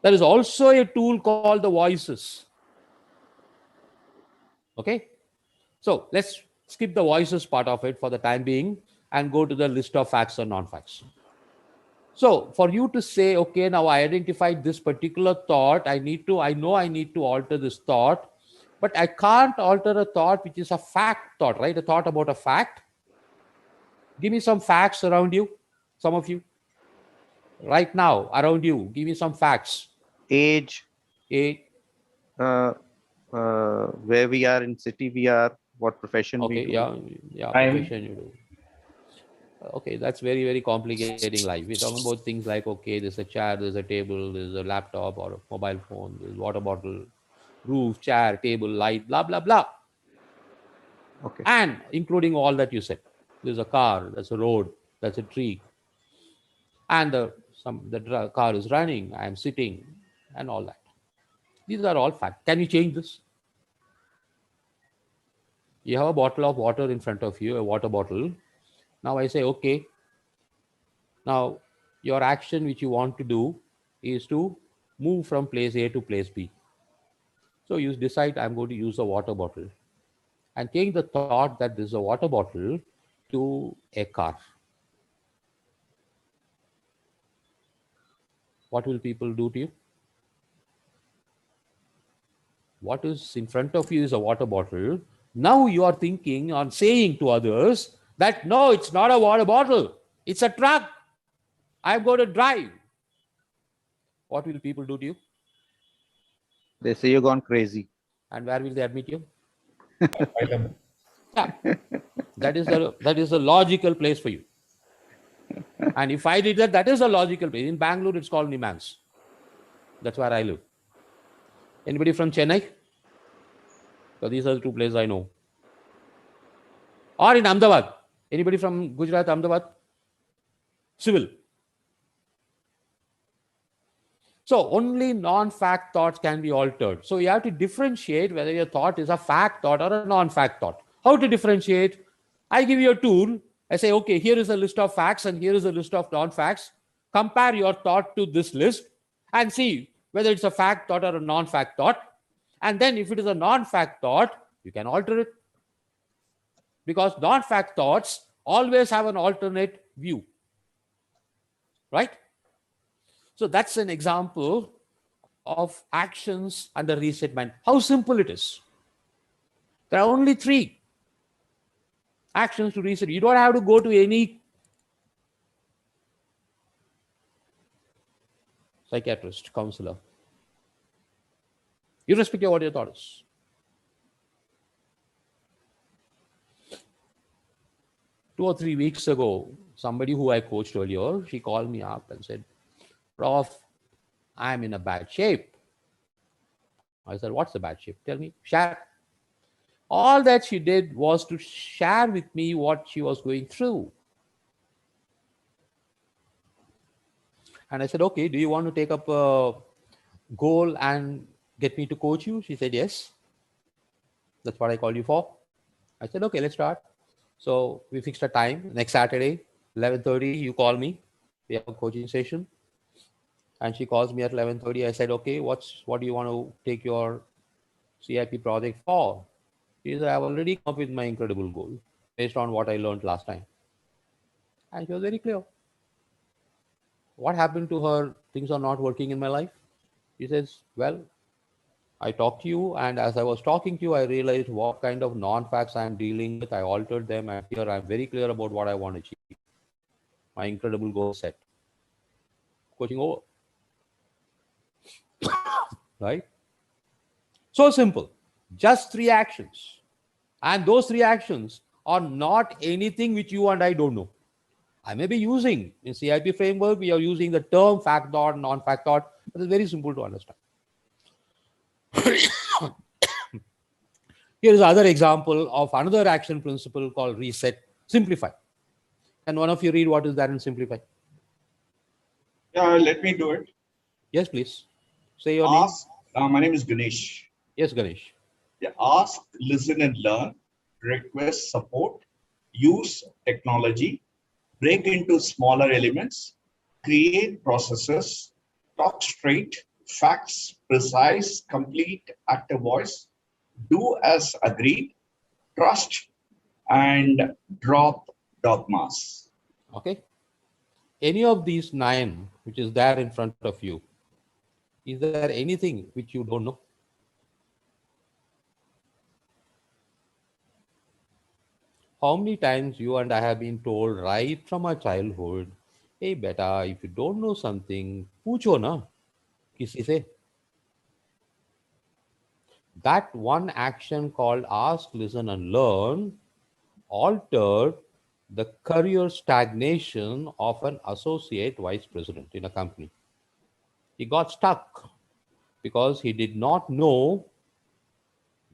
There is also a tool called the voices. Okay. So let's skip the voices part of it for the time being and go to the list of facts or non-facts. So for you to say, okay, now I identified this particular thought, I know I need to alter this thought, but I can't alter a thought which is a fact thought, right? A thought about a fact. Give me some facts around you, some of you. Right now, around you, give me some facts. Age. Age. Where we are in city we are, what profession we do. Yeah, profession you do. Okay, that's very, very complicating life. We're talking about things like, okay, there's a chair, there's a table, there's a laptop or a mobile phone, there's water bottle, roof, chair, table, light, blah, blah, blah. Okay. And including all that you said. There's a car, there's a road, there's a tree. And the car is running, I'm sitting, and all that. These are all facts. Can you change this? You have a bottle of water in front of you, a water bottle. Now I say, okay, now your action which you want to do is to move from place A to place B. So you decide I'm going to use a water bottle and take the thought that this is a water bottle to a car. What will people do to you? what is in front of you is a water bottle. Now you are thinking on saying to others that, no, it's not a water bottle. It's a truck. I'm going to drive. What will people do to you? They say you're gone crazy. And where will they admit you? Item. Yeah. That is the logical place for you. And if I did that, that is a logical place. In Bangalore, it's called Nimans. That's where I live. Anybody from Chennai? So these are the two places I know. Or in Ahmedabad. Anybody from Gujarat, Ahmedabad? Civil. So only non-fact thoughts can be altered. So you have to differentiate whether your thought is a fact thought or a non-fact thought. How to differentiate? I give you a tool. I say, okay, here is a list of facts and here is a list of non-facts. Compare your thought to this list and see whether it's a fact thought or a non-fact thought. And then if it is a non-fact thought, you can alter it. Because non-fact thoughts always have an alternate view. Right? So that's an example of actions under reset mind. How simple it is. There are only 3 actions to reset. You don't have to go to any psychiatrist, counselor, irrespective of what your thought is. Two or 3 weeks ago, somebody who I coached earlier, she called me up and said, Prof, I'm in a bad shape. I said, what's the bad shape? Tell me, share. All that she did was to share with me what she was going through. And I said, okay, do you want to take up a goal and get me to coach you? She said, yes. That's what I called you for. I said, okay, let's start. So we fixed a time. Next Saturday, 11:30, you call me. We have a coaching session. And she calls me at 11:30. I said, okay, what do you want to take your CIP project for? She said, I've already come up with my incredible goal based on what I learned last time. And she was very clear. What happened to her? Things are not working in my life. She says, well, I talked to you, and as I was talking to you, I realized what kind of non-facts I'm dealing with. I altered them, and here I'm very clear about what I want to achieve. My incredible goal set. Coaching over. Right? So simple. Just 3 actions. And those 3 actions are not anything which you and I don't know. I may be using, in CIP framework, we are using the term fact thought, non-fact thought, but it's very simple to understand. Here is another example of another action principle called reset, simplify. Can one of you read what is that in simplify? Yeah, let me do it. Yes, please. Say your Ask, name. My name is Ganesh. Yes, Ganesh. Yeah, ask, listen and learn, request support, use technology, break into smaller elements, create processes, talk straight, facts, precise, complete, active voice, do as agreed, trust, and drop dogmas. Okay. Any of these 9, which is there in front of you, is there anything which you don't know? How many times you and I have been told right from our childhood, hey beta, if you don't know something, पूछो ना किसी से. That one action called ask, listen and learn altered the career stagnation of an associate vice president in a company. He got stuck because he did not know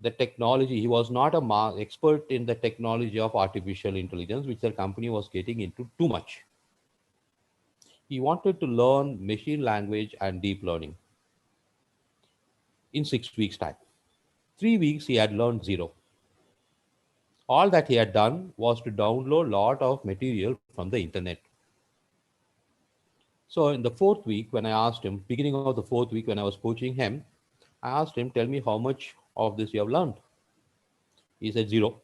the technology. He was not an expert in the technology of artificial intelligence, which the company was getting into too much. He wanted to learn machine language and deep learning in 6 weeks' time. 3 weeks, he had learned 0. All that he had done was to download a lot of material from the internet. So in the 4th week, when I asked him, beginning of the 4th week, when I was coaching him, I asked him, tell me how much of this you have learned. He said 0.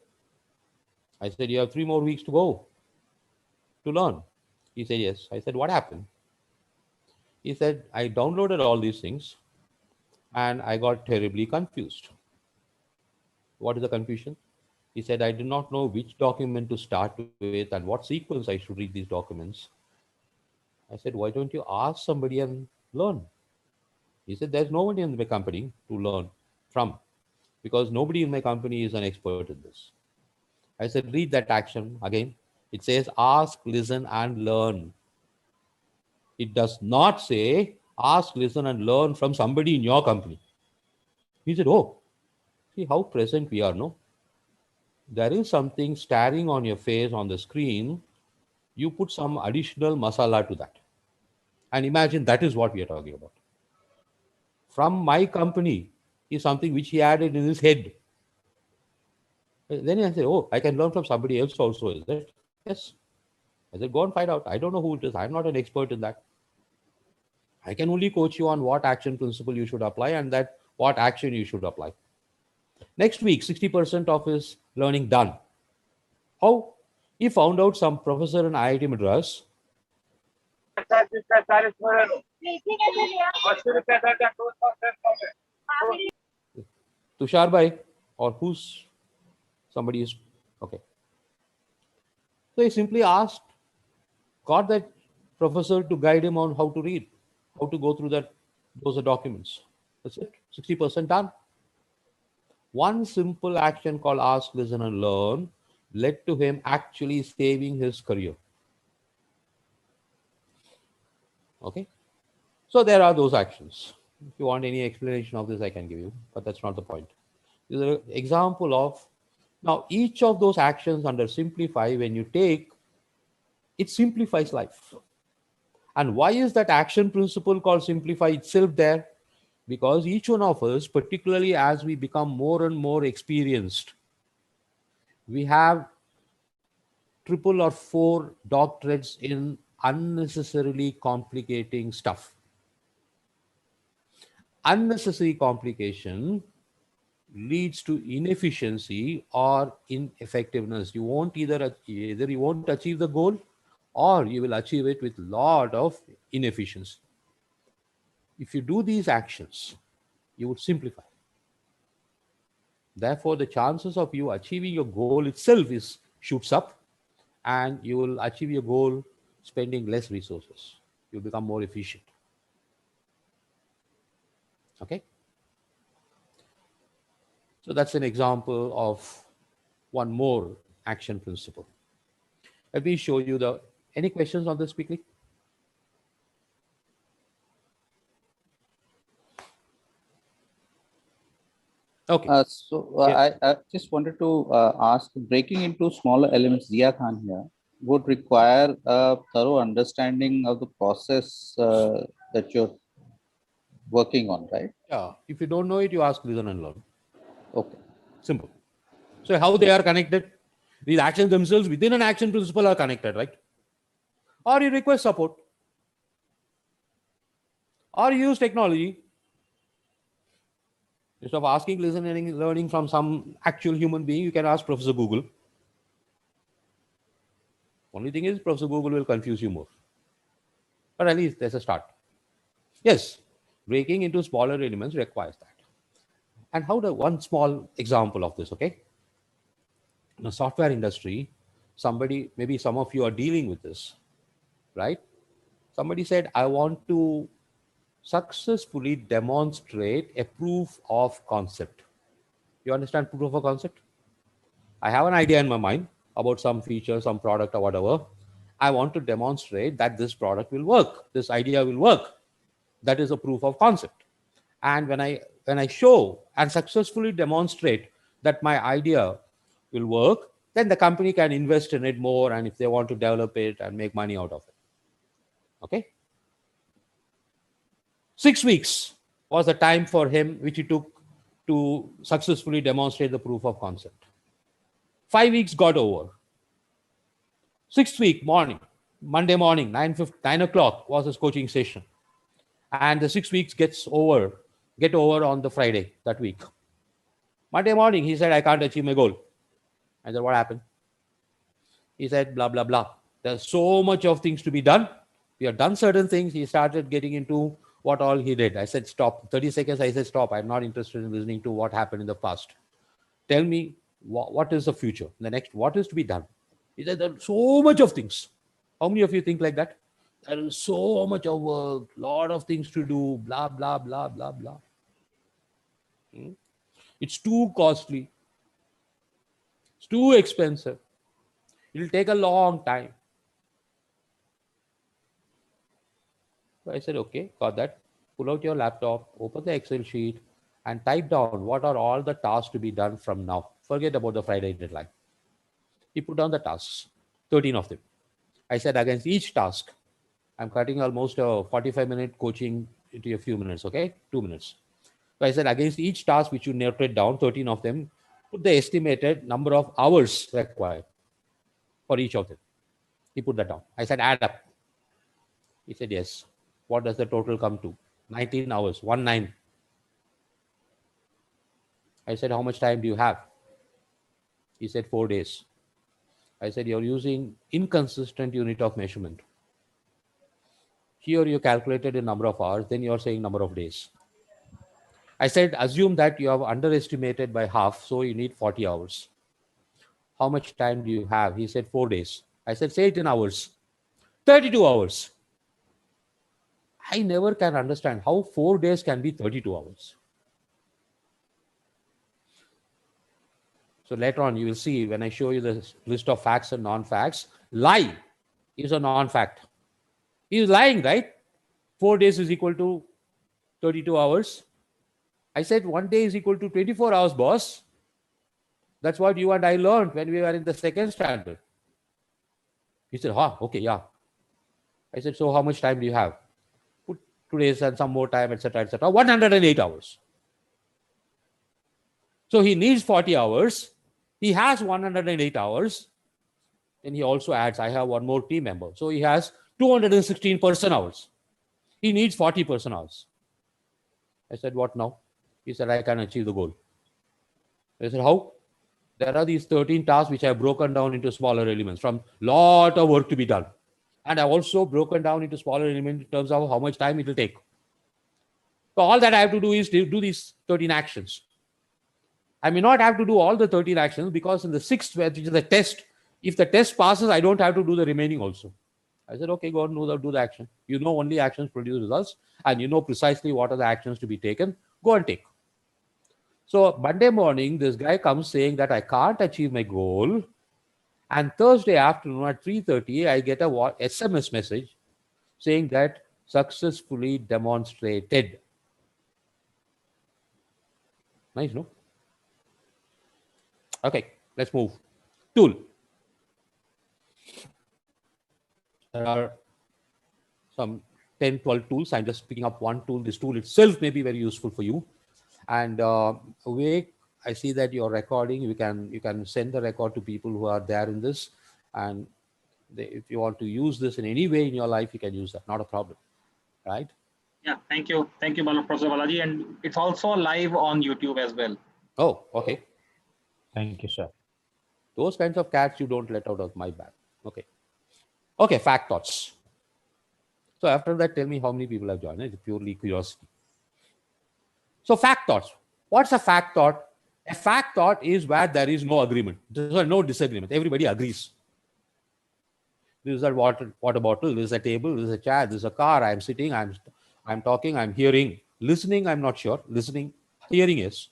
I said, you have 3 more weeks to go to learn. He said, yes. I said, what happened? He said, I downloaded all these things and I got terribly confused. What is the confusion? He said, I did not know which document to start with and what sequence I should read these documents. I said, why don't you ask somebody and learn? He said, there's nobody in my company to learn from because nobody in my company is an expert in this. I said, read that action again. It says, ask, listen, and learn. It does not say, ask, listen, and learn from somebody in your company. He said, oh, see how present we are, no? There is something staring on your face on the screen. You put some additional masala to that. And imagine that is what we are talking about. From my company is something which he added in his head. Then I said, oh, I can learn from somebody else also, is it? Yes. I said, go and find out. I don't know who it is. I'm not an expert in that. I can only coach you on what action principle you should apply and that what action you should apply. Next week, 60% of his learning done. How? He found out some professor in IIT Madras. Tushar bhai, or who's somebody is okay. So he simply asked, got that professor to guide him on how to read, how to go through those documents. That's it. 60% done. One simple action called ask, listen, and learn led to him actually saving his career. Okay. So there are those actions. If you want any explanation of this, I can give you, but that's not the point. This is an example of, now each of those actions under simplify, when you take, it simplifies life. And why is that action principle called simplify itself there? Because each one of us, particularly as we become more and more experienced, we have 3 or 4 doctorates in unnecessarily complicating stuff. Unnecessary complication leads to inefficiency or ineffectiveness. You won't either you won't achieve the goal or you will achieve it with a lot of inefficiency. If you do these actions, you would simplify. Therefore, the chances of you achieving your goal itself shoots up, and you will achieve your goal spending less resources. You'll become more efficient. Okay? So that's an example of one more action principle. Let me show you any questions on this quickly? Okay. I just wanted to ask, breaking into smaller elements, DFAN here, would require a thorough understanding of the process that you're working on, right? Yeah. If you don't know it, you ask, listen, and learn. Okay. Simple. So how they are connected? These actions themselves within an action principle are connected, right? Or you request support. Or you use technology. Instead of asking, listening, learning from some actual human being, you can ask Professor Google. Only thing is, Professor Google will confuse you more. But at least there's a start. Yes, breaking into smaller elements requires that. And one small example of this, okay? In the software industry, maybe some of you are dealing with this, right? Somebody said, I want to successfully demonstrate a proof of concept. You understand proof of concept? I have an idea in my mind about some feature, some product or whatever. I want to demonstrate that this product will work. This idea will work. That is a proof of concept. And when I show and successfully demonstrate that my idea will work, then the company can invest in it more, and if they want to develop it and make money out of it. Okay? 6 weeks was the time for him which he took to successfully demonstrate the proof of concept. 5 weeks got over. 6th week morning, Monday morning, 9 o'clock was his coaching session. And the 6 weeks get over on the Friday that week. Monday morning, he said, I can't achieve my goal. I said, what happened? He said, blah, blah, blah. There's so much of things to be done. We have done certain things. He started getting into what all he did. I said, stop. 30 seconds, I said, stop. I'm not interested in listening to what happened in the past. tell me what is the future, the next, what is to be done. He said, there's so much of things. How many of you think like that? There is so much of work, lot of things to do, blah, blah, blah, blah, blah. It's too costly. It's too expensive. It'll take a long time. So I said, okay, got that. Pull out your laptop, open the Excel sheet, and type down what are all the tasks to be done from now. Forget about the Friday deadline. He put down the tasks, 13 of them. I said, against each task, I'm cutting almost a 45-minute coaching into a few minutes, okay? 2 minutes. So I said, against each task which you noted down, 13 of them, put the estimated number of hours required for each of them. He put that down. I said, add up. He said, yes. What does the total come to? 19 hours, 19. I said, how much time do you have? He said, 4 days. I said, you're using inconsistent unit of measurement. Here you calculated a number of hours, then you're saying number of days. I said, assume that you have underestimated by half, so you need 40 hours. How much time do you have? He said, 4 days. I said, say it in hours. 32 hours. I never can understand how 4 days can be 32 hours. So later on, you will see when I show you the list of facts and non-facts, lie is a non-fact. He is lying, right? 4 days is equal to 32 hours. I said 1 day is equal to 24 hours, boss. That's what you and I learned when we were in the second standard. He said, okay, yeah. I said, so how much time do you have? Put 2 days and some more time, etc., etc. 108 hours. So he needs 40 hours. He has 108 hours. Then he also adds, I have one more team member. So he has 216 person hours. He needs 40 person hours. I said, what now? He said, I can achieve the goal. I said, how? There are these 13 tasks which I have broken down into smaller elements from lot of work to be done. And I've also broken down into smaller elements in terms of how much time it will take. So all that I have to do is to do these 13 actions. I may not have to do all the 13 actions because in the sixth, which is the test, if the test passes, I don't have to do the remaining also. I said, okay, go and do the action. You know only actions produce results and you know precisely what are the actions to be taken. Go and take. So Monday morning, this guy comes saying that I can't achieve my goal. And Thursday afternoon at 3:30, I get a SMS message saying that successfully demonstrated. Nice, no? Okay, let's move. Tool. There are some 10, 12 tools. I'm just picking up one tool. This tool itself may be very useful for you. And I see that you're recording. You can send the record to people who are there in this. And if you want to use this in any way in your life, you can use that. Not a problem, right? Yeah, thank you. Thank you, Professor Balaji. And it's also live on YouTube as well. Oh, okay. Thank you, sir. Those kinds of cats you don't let out of my bag. Okay. Okay, fact thoughts. So after that, tell me how many people have joined. It's purely curiosity. So fact thoughts. What's a fact thought? A fact thought is where there is no agreement. There's no disagreement. Everybody agrees. This is a water bottle. This is a table. This is a chair. This is a car. I'm sitting. I'm talking. I'm hearing. Listening, I'm not sure. Listening, hearing is.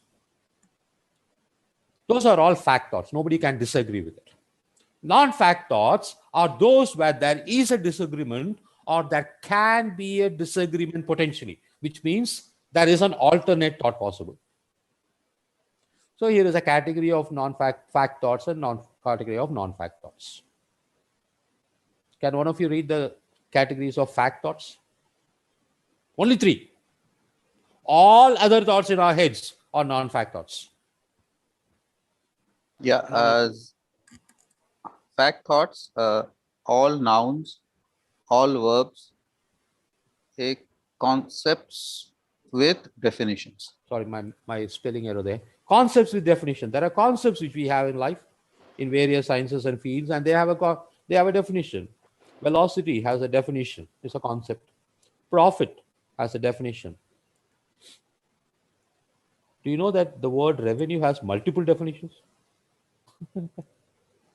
Those are all fact thoughts. Nobody can disagree with it. Non-fact thoughts are those where there is a disagreement or there can be a disagreement potentially, which means there is an alternate thought possible. So here is a category of fact thoughts and category of non-fact thoughts. Can one of you read the categories of fact thoughts? Only 3. All other thoughts in our heads are non-fact thoughts. Yeah, as fact thoughts, all nouns, all verbs, concepts with definitions. Sorry, my spelling error there. Concepts with definition. There are concepts which we have in life, in various sciences and fields, and they have a definition. Velocity has a definition. It's a concept. Profit has a definition. Do you know that the word revenue has multiple definitions?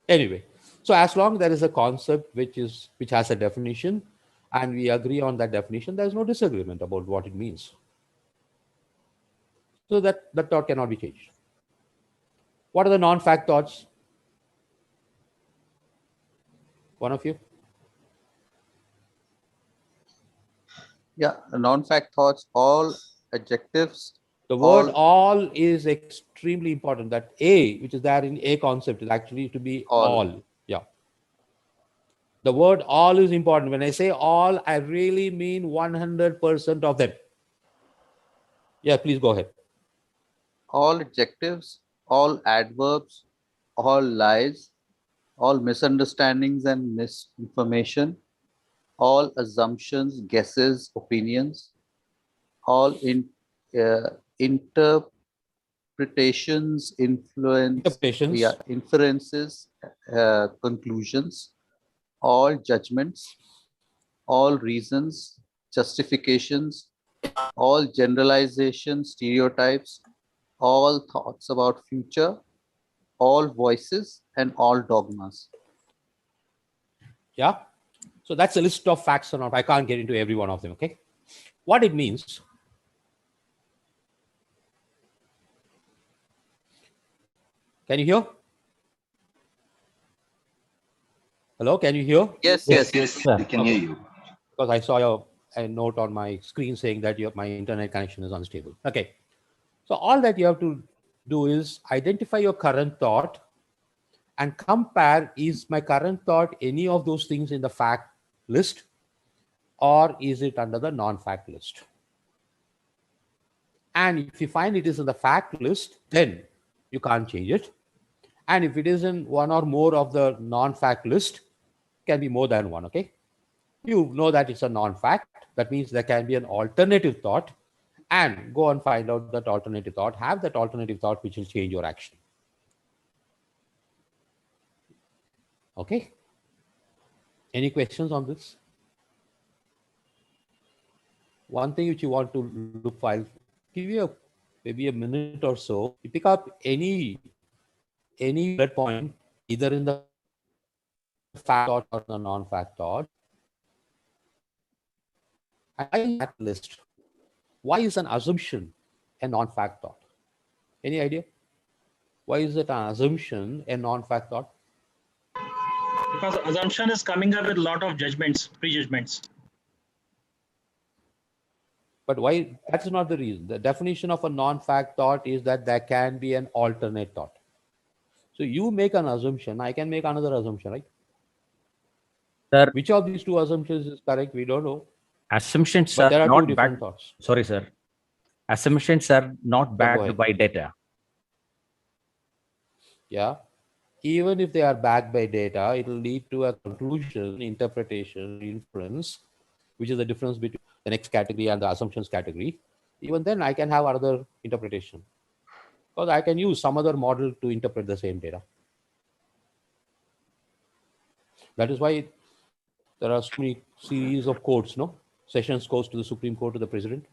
Anyway, so as long there is a concept which has a definition and we agree on that definition, there is no disagreement about what it means. So that thought cannot be changed. What are the non-fact thoughts? One of you? Yeah, non-fact thoughts, all adjectives. The word all is extremely important. That A, which is there in A concept, is actually to be all. Yeah. The word all is important. When I say all, I really mean 100% of them. Yeah, please go ahead. All adjectives, all adverbs, all lies, all misunderstandings and misinformation, all assumptions, guesses, opinions, all interpretations, inferences, conclusions, all judgments, all reasons, justifications, all generalizations, stereotypes, all thoughts about future, all voices, and all dogmas. Yeah. So that's a list of facts or not. I can't get into every one of them. Okay. What it means. Can you hear? Hello, can you hear? Yes, we can hear you. Because I saw a note on my screen saying that my internet connection is unstable. Okay. So all that you have to do is identify your current thought and compare, is my current thought any of those things in the fact list or is it under the non-fact list? And if you find it is in the fact list, then you can't change it. And if it is in one or more of the non-fact list, can be more than one, okay? You know that it's a non-fact. That means there can be an alternative thought, and go and find out that alternative thought. Have that alternative thought which will change your action. Okay? Any questions on this? One thing which you want to look for, give you maybe a minute or so. You pick up any bullet point, either in the fact thought or the non-fact thought, and that list. Why is an assumption a non-fact thought? Any idea? Why is it an assumption a non-fact thought? Because assumption is coming up with a lot of judgments, prejudgments. But why? That's not the reason. The definition of a non-fact thought is that there can be an alternate thought. So you make an assumption, I can make another assumption, right? Sir, which of these two assumptions is correct? We don't know. Assumptions but there are not two different backed. thoughts. Sorry, sir. Assumptions are not backed by data. Yeah. Even if they are backed by data, it will lead to a conclusion, interpretation, inference, which is the difference between the next category and the assumptions category. Even then, I can have another interpretation because I can use some other model to interpret the same data. That is why there are so many series of courts, no? Sessions goes to the Supreme Court, to the president.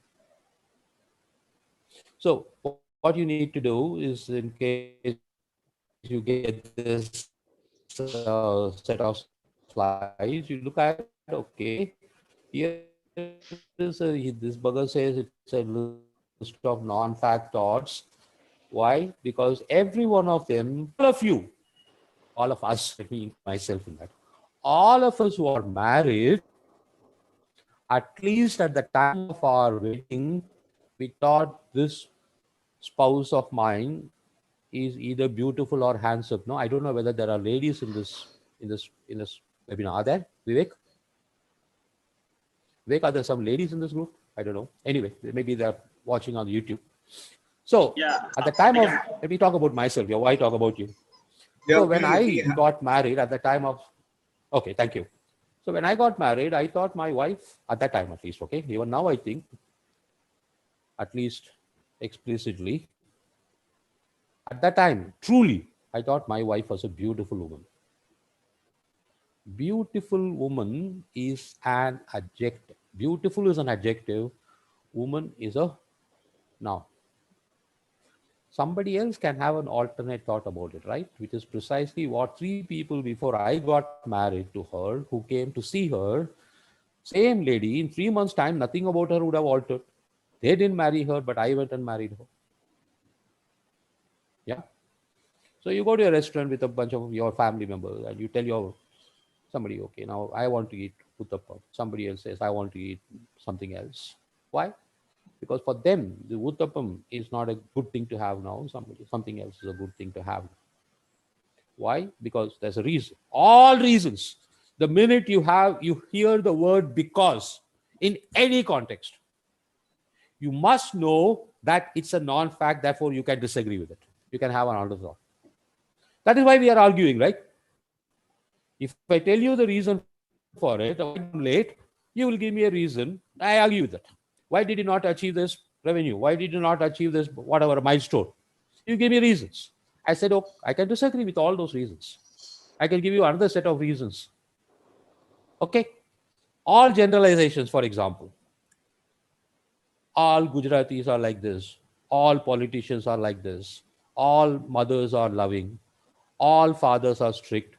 So what you need to do is, in case you get this set of slides, you look at, okay, here is this bugger says it's a list of non-fact thoughts. Why? Because every one of them, all of us, let me myself in that, all of us who are married, at least at the time of our wedding, we thought this spouse of mine is either beautiful or handsome. No, I don't know whether there are ladies in this webinar. Are there, Vivek? Vivek, are there some ladies in this group? I don't know. Anyway, maybe they're watching on YouTube. So yeah, at the time of, let me talk about myself. Why talk about you? Yeah, so when I got married at the time of, okay, thank you. So when I got married, I thought my wife, at that time at least, okay, even now I think, at least explicitly, at that time, truly, I thought my wife was a beautiful woman. Beautiful woman is an adjective. Beautiful is an adjective. Woman is a noun. somebody else can have an alternate thought about it, right? Which is precisely what 3 people before I got married to her, who came to see her, same lady, in 3 months' time, nothing about her would have altered. They didn't marry her, but I went and married her. Yeah. So you go to a restaurant with a bunch of your family members and you tell your somebody, okay, now I want to eat uttapam. Somebody else says, I want to eat something else. Why? Because for them, the uttapam is not a good thing to have now. Something else is a good thing to have. Why? Because there's a reason. All reasons. The minute you hear the word because in any context, you must know that it's a non-fact, therefore you can disagree with it. You can have an other thought. That is why we are arguing, right? If I tell you the reason for it, why I'm late, you will give me a reason. I argue with it. Why did you not achieve this revenue? Why did you not achieve this whatever milestone? You give me reasons. I said, oh, I can disagree with all those reasons. I can give you another set of reasons. Okay. All generalizations, for example. All Gujaratis are like this. All politicians are like this. All mothers are loving. All fathers are strict.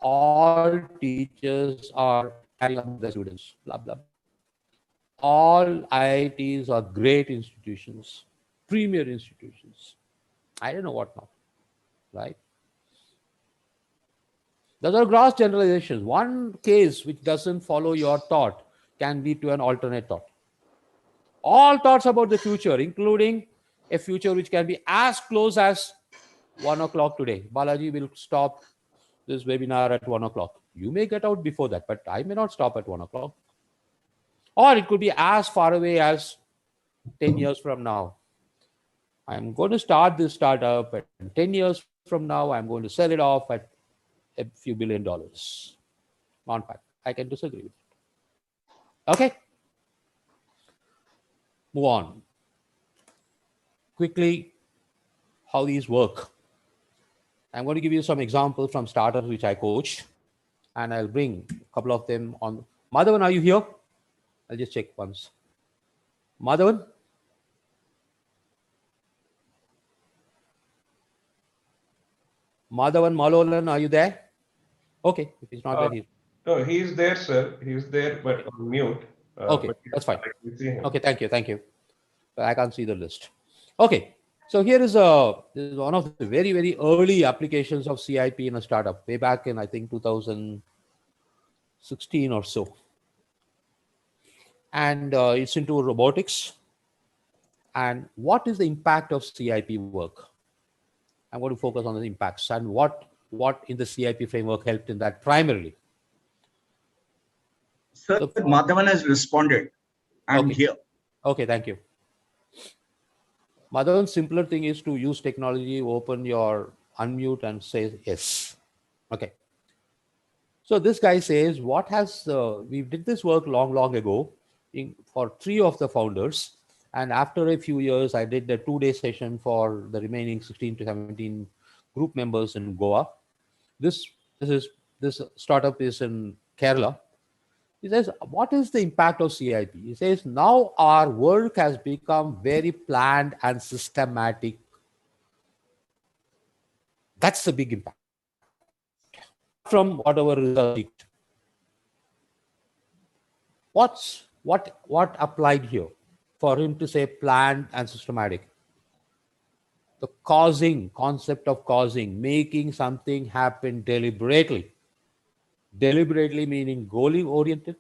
All teachers are caring about their students. Blah, blah. All IITs are great institutions, premier institutions. I don't know what not, right? Those are gross generalizations. One case which doesn't follow your thought can lead to an alternate thought. All thoughts about the future, including a future which can be as close as 1 o'clock today. Balaji will stop this webinar at 1 o'clock. You may get out before that, but I may not stop at 1 o'clock. Or it could be as far away as 10 years from now. I'm going to start this startup, and 10 years from now, I'm going to sell it off at a few $1 billion. Non-fact. I can disagree with it. Okay. Move on. Quickly, how these work. I'm going to give you some examples from startups which I coach, and I'll bring a couple of them on. Madhavan, are you here? I'll just check once. Madhavan? Madhavan Malolan, are you there? Okay, if he's not there, he's... No, he's there, sir. He's there, but on mute. Okay, that's fine. Okay, thank you. I can't see the list. Okay, so this is one of the very, very early applications of CIP in a startup, way back in, I think, 2016 or so. And it's into robotics. And what is the impact of CIP work? I'm going to focus on the impacts and what in the CIP framework helped in that primarily. Sir, Madhavan has responded. I'm here. Okay, thank you. Madhavan, simpler thing is to use technology, open your unmute and say yes. Okay. So this guy says, we did this work long ago for 3 of the founders. And after a few years, I did a 2-day session for the remaining 16 to 17 group members in Goa. This startup is in Kerala. He says, what is the impact of CIP? He says, now our work has become very planned and systematic. That's the big impact. From whatever result. What applied here for him to say planned and systematic? The concept of causing, making something happen deliberately. Deliberately meaning goal-oriented,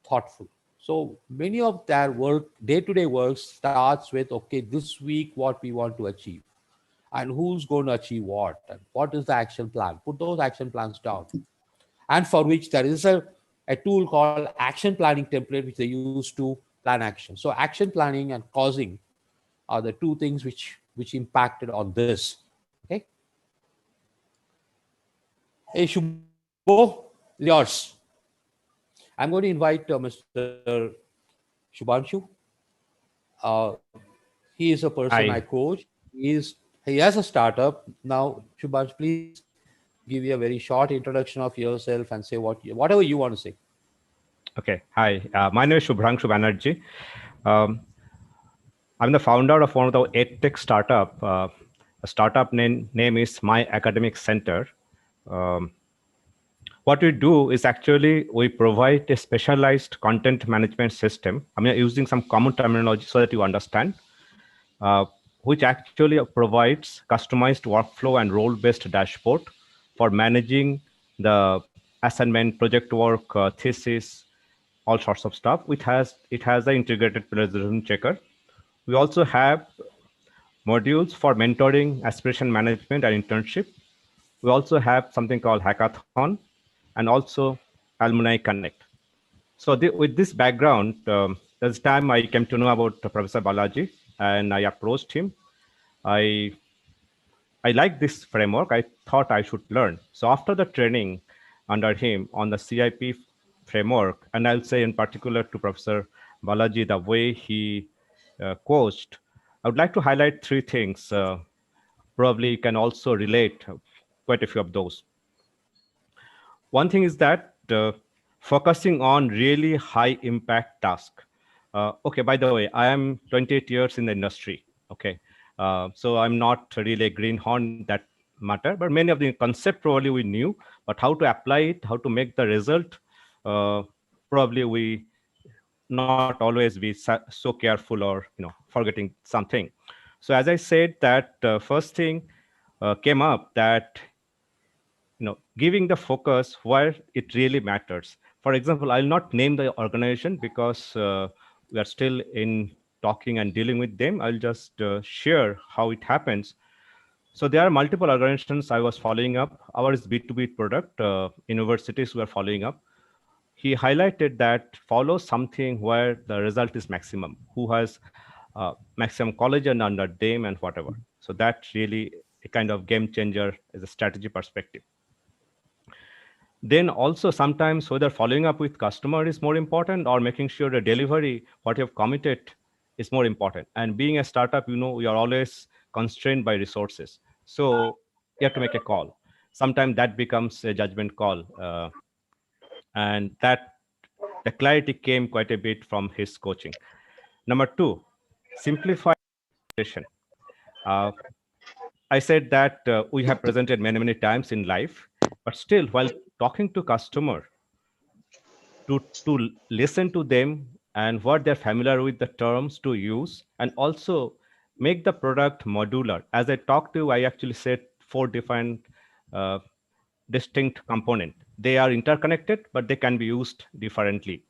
thoughtful. So many of their work, day-to-day work starts with, okay, this week what we want to achieve and who's going to achieve what and what is the action plan. Put those action plans down. And for which there is a tool called action planning template which they use to plan action. So action planning and causing are the 2 things which impacted on this. Okay. Hey, Shubho, yours. I'm going to invite Mr. Shubhanshu. He is a person I coach. He has a startup. Now, Shubhanshu, please give you a very short introduction of yourself and say whatever you want to say. Okay. Hi, my name is Shubhanshu Banerjee. I'm the founder of one of the EdTech startup startup name is My Academic Center. What we do is actually we provide a specialized content management system. I mean, using some common terminology so that you understand, which actually provides customized workflow and role-based dashboard for managing the assignment, project work, thesis, all sorts of stuff. It has the integrated plagiarism checker. We also have modules for mentoring, aspiration management, and internship. We also have something called hackathon, and also Alumni Connect. So with this background, this time I came to know about Professor Balaji, and I approached him. I like this framework. I thought I should learn. So after the training under him on the CIP framework, and I'll say in particular to Professor Balaji, the way he coached, I would like to highlight three things. Probably you can also relate quite a few of those. One thing is that focusing on really high impact task. Okay, by the way, I am 28 years in the industry. Okay, so I'm not really a greenhorn that matter, but many of the concept probably we knew, but how to apply it, how to make the result, probably we not always be so careful or forgetting something. So as I said, that first thing came up that giving the focus where it really matters. For example, I'll not name the organization because we are still in talking and dealing with them. I'll just share how it happens. So there are multiple organizations I was following up. Our is B2B product, universities were following up. He highlighted that follow something where the result is maximum, who has maximum collagen under them and whatever. So that's really a kind of game changer as a strategy perspective. Then also sometimes whether following up with customer is more important or making sure the delivery, what you have committed is more important. And being a startup, we are always constrained by resources. So you have to make a call. Sometimes that becomes a judgment call. And that the clarity came quite a bit from his coaching. Number two, simplify presentation. I said that we have presented many times in life, but still while talking to customer, to listen to them and what they're familiar with the terms to use, and also make the product modular. As I talked to you, I actually said 4 different distinct component. They are interconnected, but they can be used differently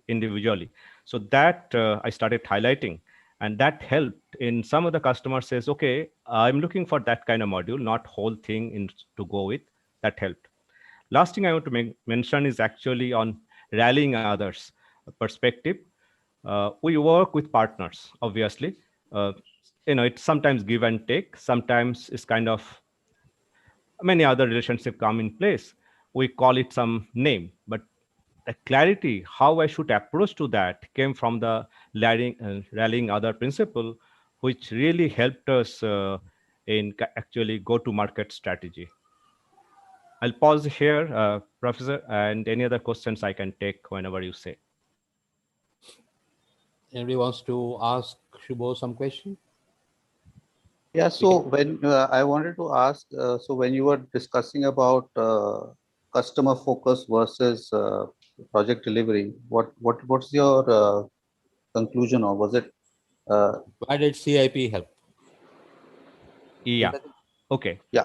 individually. So that I started highlighting, and that helped. In some of the customers says, okay, I'm looking for that kind of module, not whole thing to go with. That helped. Last thing I want to mention is actually on rallying others perspective. We work with partners, obviously. It's sometimes give and take. Sometimes it's kind of many other relationships come in place. We call it some name, but the clarity, how I should approach to that came from the rallying other principle, which really helped us in actually go-to-market strategy. I'll pause here, Professor, and any other questions I can take whenever you say. Anybody wants to ask Shubho some question? Yeah, so when I wanted to ask, so when you were discussing about customer focus versus project delivery, what's your conclusion, or was it? Why did CIP help? Yeah. Okay. Yeah.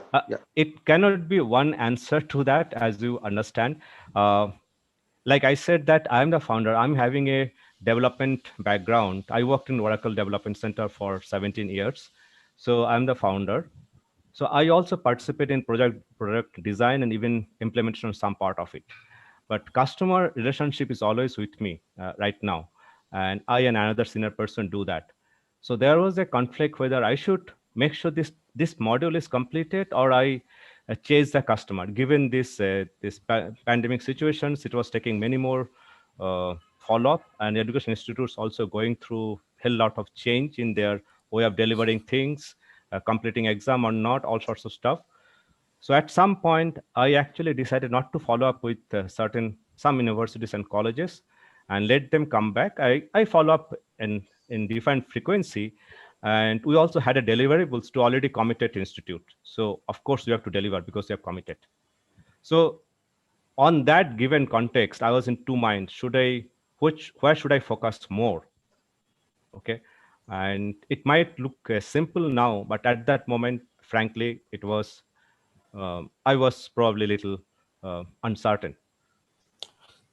It cannot be one answer to that, as you understand. Like I said that I'm the founder. I'm having a development background. I worked in Oracle Development Center for 17 years. So I'm the founder. So I also participate in product design and even implementation of some part of it. But customer relationship is always with me right now. And I and another senior person do that. So there was a conflict whether I should make sure this module is completed or I chase the customer. Given this pandemic situations, it was taking many more follow-up, and education institutes also going through a lot of change in their way of delivering things, completing exam or not, all sorts of stuff. So at some point, I actually decided not to follow up with some universities and colleges and let them come back. I follow up in different frequency, And we also had a deliverables to already committed institute. So of course you have to deliver because you have committed. So on that given context, I was in two minds. Where should I focus more? Okay. And it might look simple now, but at that moment, frankly, it was, I was probably a little uncertain.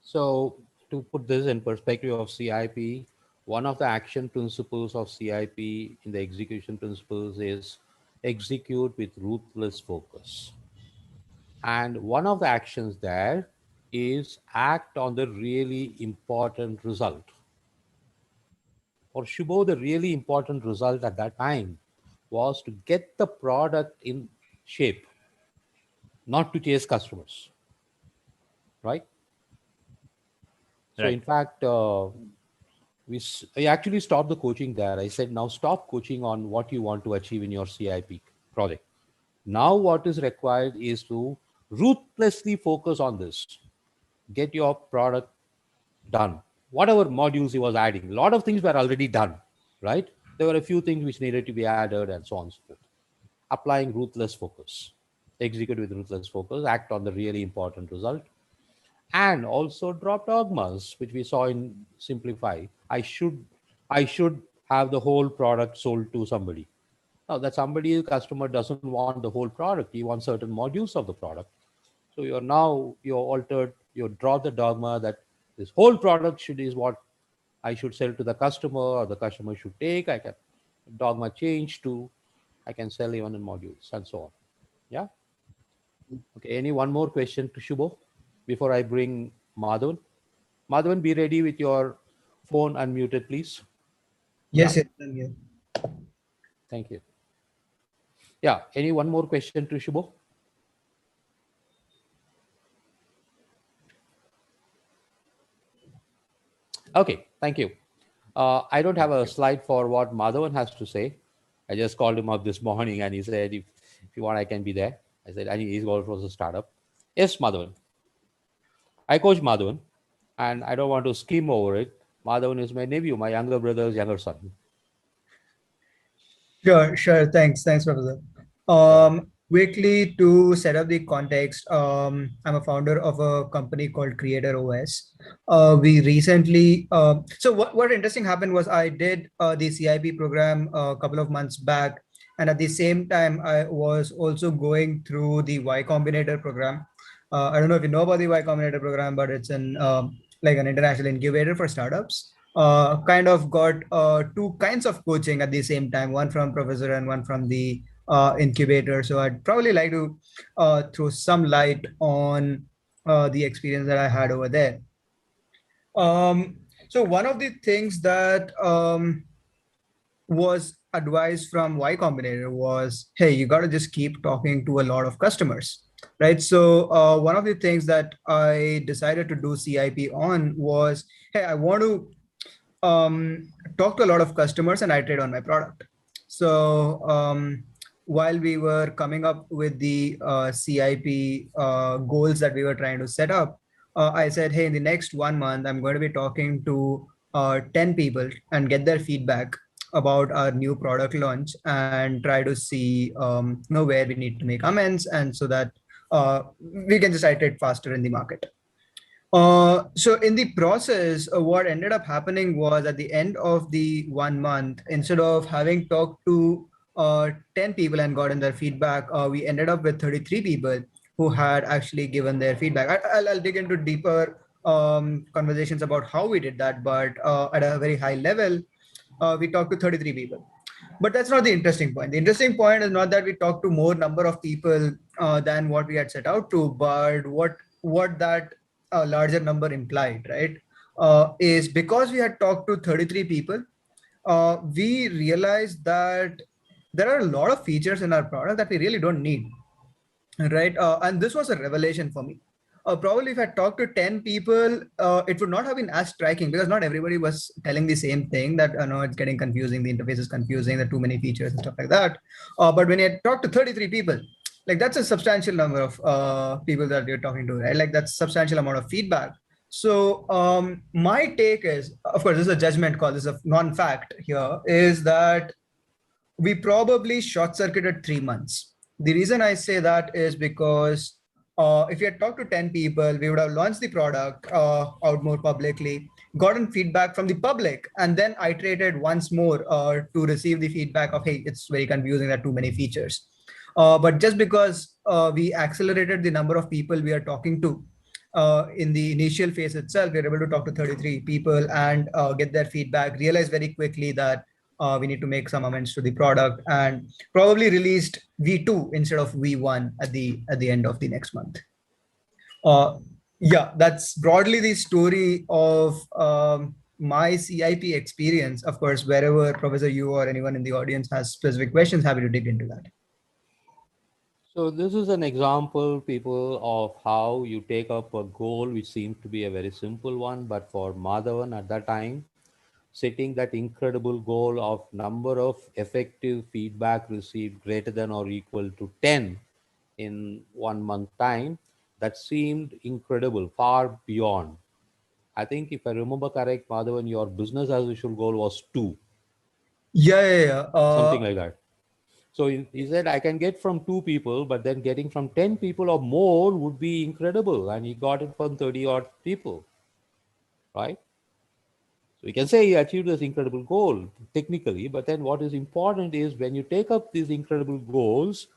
So to put this in perspective of CIP, one of the action principles of CIP in the execution principles is execute with ruthless focus. And one of the actions there is act on the really important result. For Shubho, the really important result at that time was to get the product in shape, not to chase customers, right? So Right. in fact, I actually stopped the coaching there. I said, now stop coaching on what you want to achieve in your CIP project. Now what is required is to ruthlessly focus on this. Get your product done. Whatever modules he was adding, a lot of things were already done, right? There were a few things which needed to be added and so on and so forth. Applying ruthless focus. Execute with ruthless focus, act on the really important result. And also drop dogmas, which we saw in Simplify. I should have the whole product sold to somebody. Now that somebody, the customer doesn't want the whole product. He wants certain modules of the product. So you're altered, you drop the dogma that this whole product is what I should sell to the customer or the customer should take. I can dogma change to I can sell even in modules and so on. Yeah. Okay. Any one more question to Shubho before I bring Madhavan? Madhavan, be ready with your phone unmuted, please. Yes, yeah. yes, I'm here. Thank you. Yeah. Any one more question to Shubho? Okay, thank you. I don't have a slide for what Madhavan has to say. I just called him up this morning and he said, if you want, I can be there. I said, and he's going for a startup. Yes, Madhavan. I coach Madhavan and I don't want to skim over it. Madhavan is my nephew, my younger brother's younger son. Sure. Thanks, Professor. Quickly to set up the context, I'm a founder of a company called Creator OS. We recently, so what interesting happened was I did the CIP program a couple of months back. And at the same time, I was also going through the Y Combinator program. I don't know if you know about the Y Combinator program, but it's like an international incubator for startups. Kind of got two kinds of coaching at the same time, one from professor and one from the incubator. So I'd probably like to throw some light on the experience that I had over there. So one of the things that was advised from Y Combinator was, hey, you got to just keep talking to a lot of customers, right? So one of the things that I decided to do CIP on was, hey, I want to talk to a lot of customers and iterate on my product. So while we were coming up with the CIP goals that we were trying to set up, I said, hey, in the next 1 month, I'm going to be talking to 10 people and get their feedback about our new product launch and try to see where we need to make amends, and so that we can just iterate faster in the market. So in the process, what ended up happening was at the end of the 1 month, instead of having talked to 10 people and gotten their feedback, we ended up with 33 people who had actually given their feedback. I'll dig into deeper conversations about how we did that, but at a very high level, we talked to 33 people. But that's not the interesting point. The interesting point is not that we talked to more number of people than what we had set out to, but what that larger number implied, right? Is because we had talked to 33 people, we realized that there are a lot of features in our product that we really don't need, right? And this was a revelation for me. Probably if I talked to 10 people, it would not have been as striking because not everybody was telling the same thing, that it's getting confusing, the interface is confusing, there are too many features and stuff like that. But when I talked to 33 people, like that's a substantial number of people that you're talking to, right? Like that's a substantial amount of feedback. So my take is, of course, this is a judgment call, this is a non-fact here, is that we probably short-circuited 3 months. The reason I say that is because if we had talked to 10 people, we would have launched the product out more publicly, gotten feedback from the public, and then iterated once more to receive the feedback of, hey, it's very confusing, there are too many features. But just because we accelerated the number of people we are talking to in the initial phase itself, we were able to talk to 33 people and get their feedback, realize very quickly that we need to make some amends to the product, and probably released V2 instead of V1 at the end of the next month. Yeah, that's broadly the story of my CIP experience. Of course, wherever Professor you or anyone in the audience has specific questions, happy to dig into that. So this is an example, people, of how you take up a goal which seems to be a very simple one, but for Madhavan at that time, setting that incredible goal of number of effective feedback received greater than or equal to 10 in 1 month time, that seemed incredible, far beyond. I think if I remember correct, Madhavan, your business as usual goal was 2. Yeah. Something like that. So he said, I can get from 2 people, but then getting from 10 people or more would be incredible. And he got it from 30 odd people, right? So you can say he achieved this incredible goal technically, but then what is important is when you take up these incredible goals,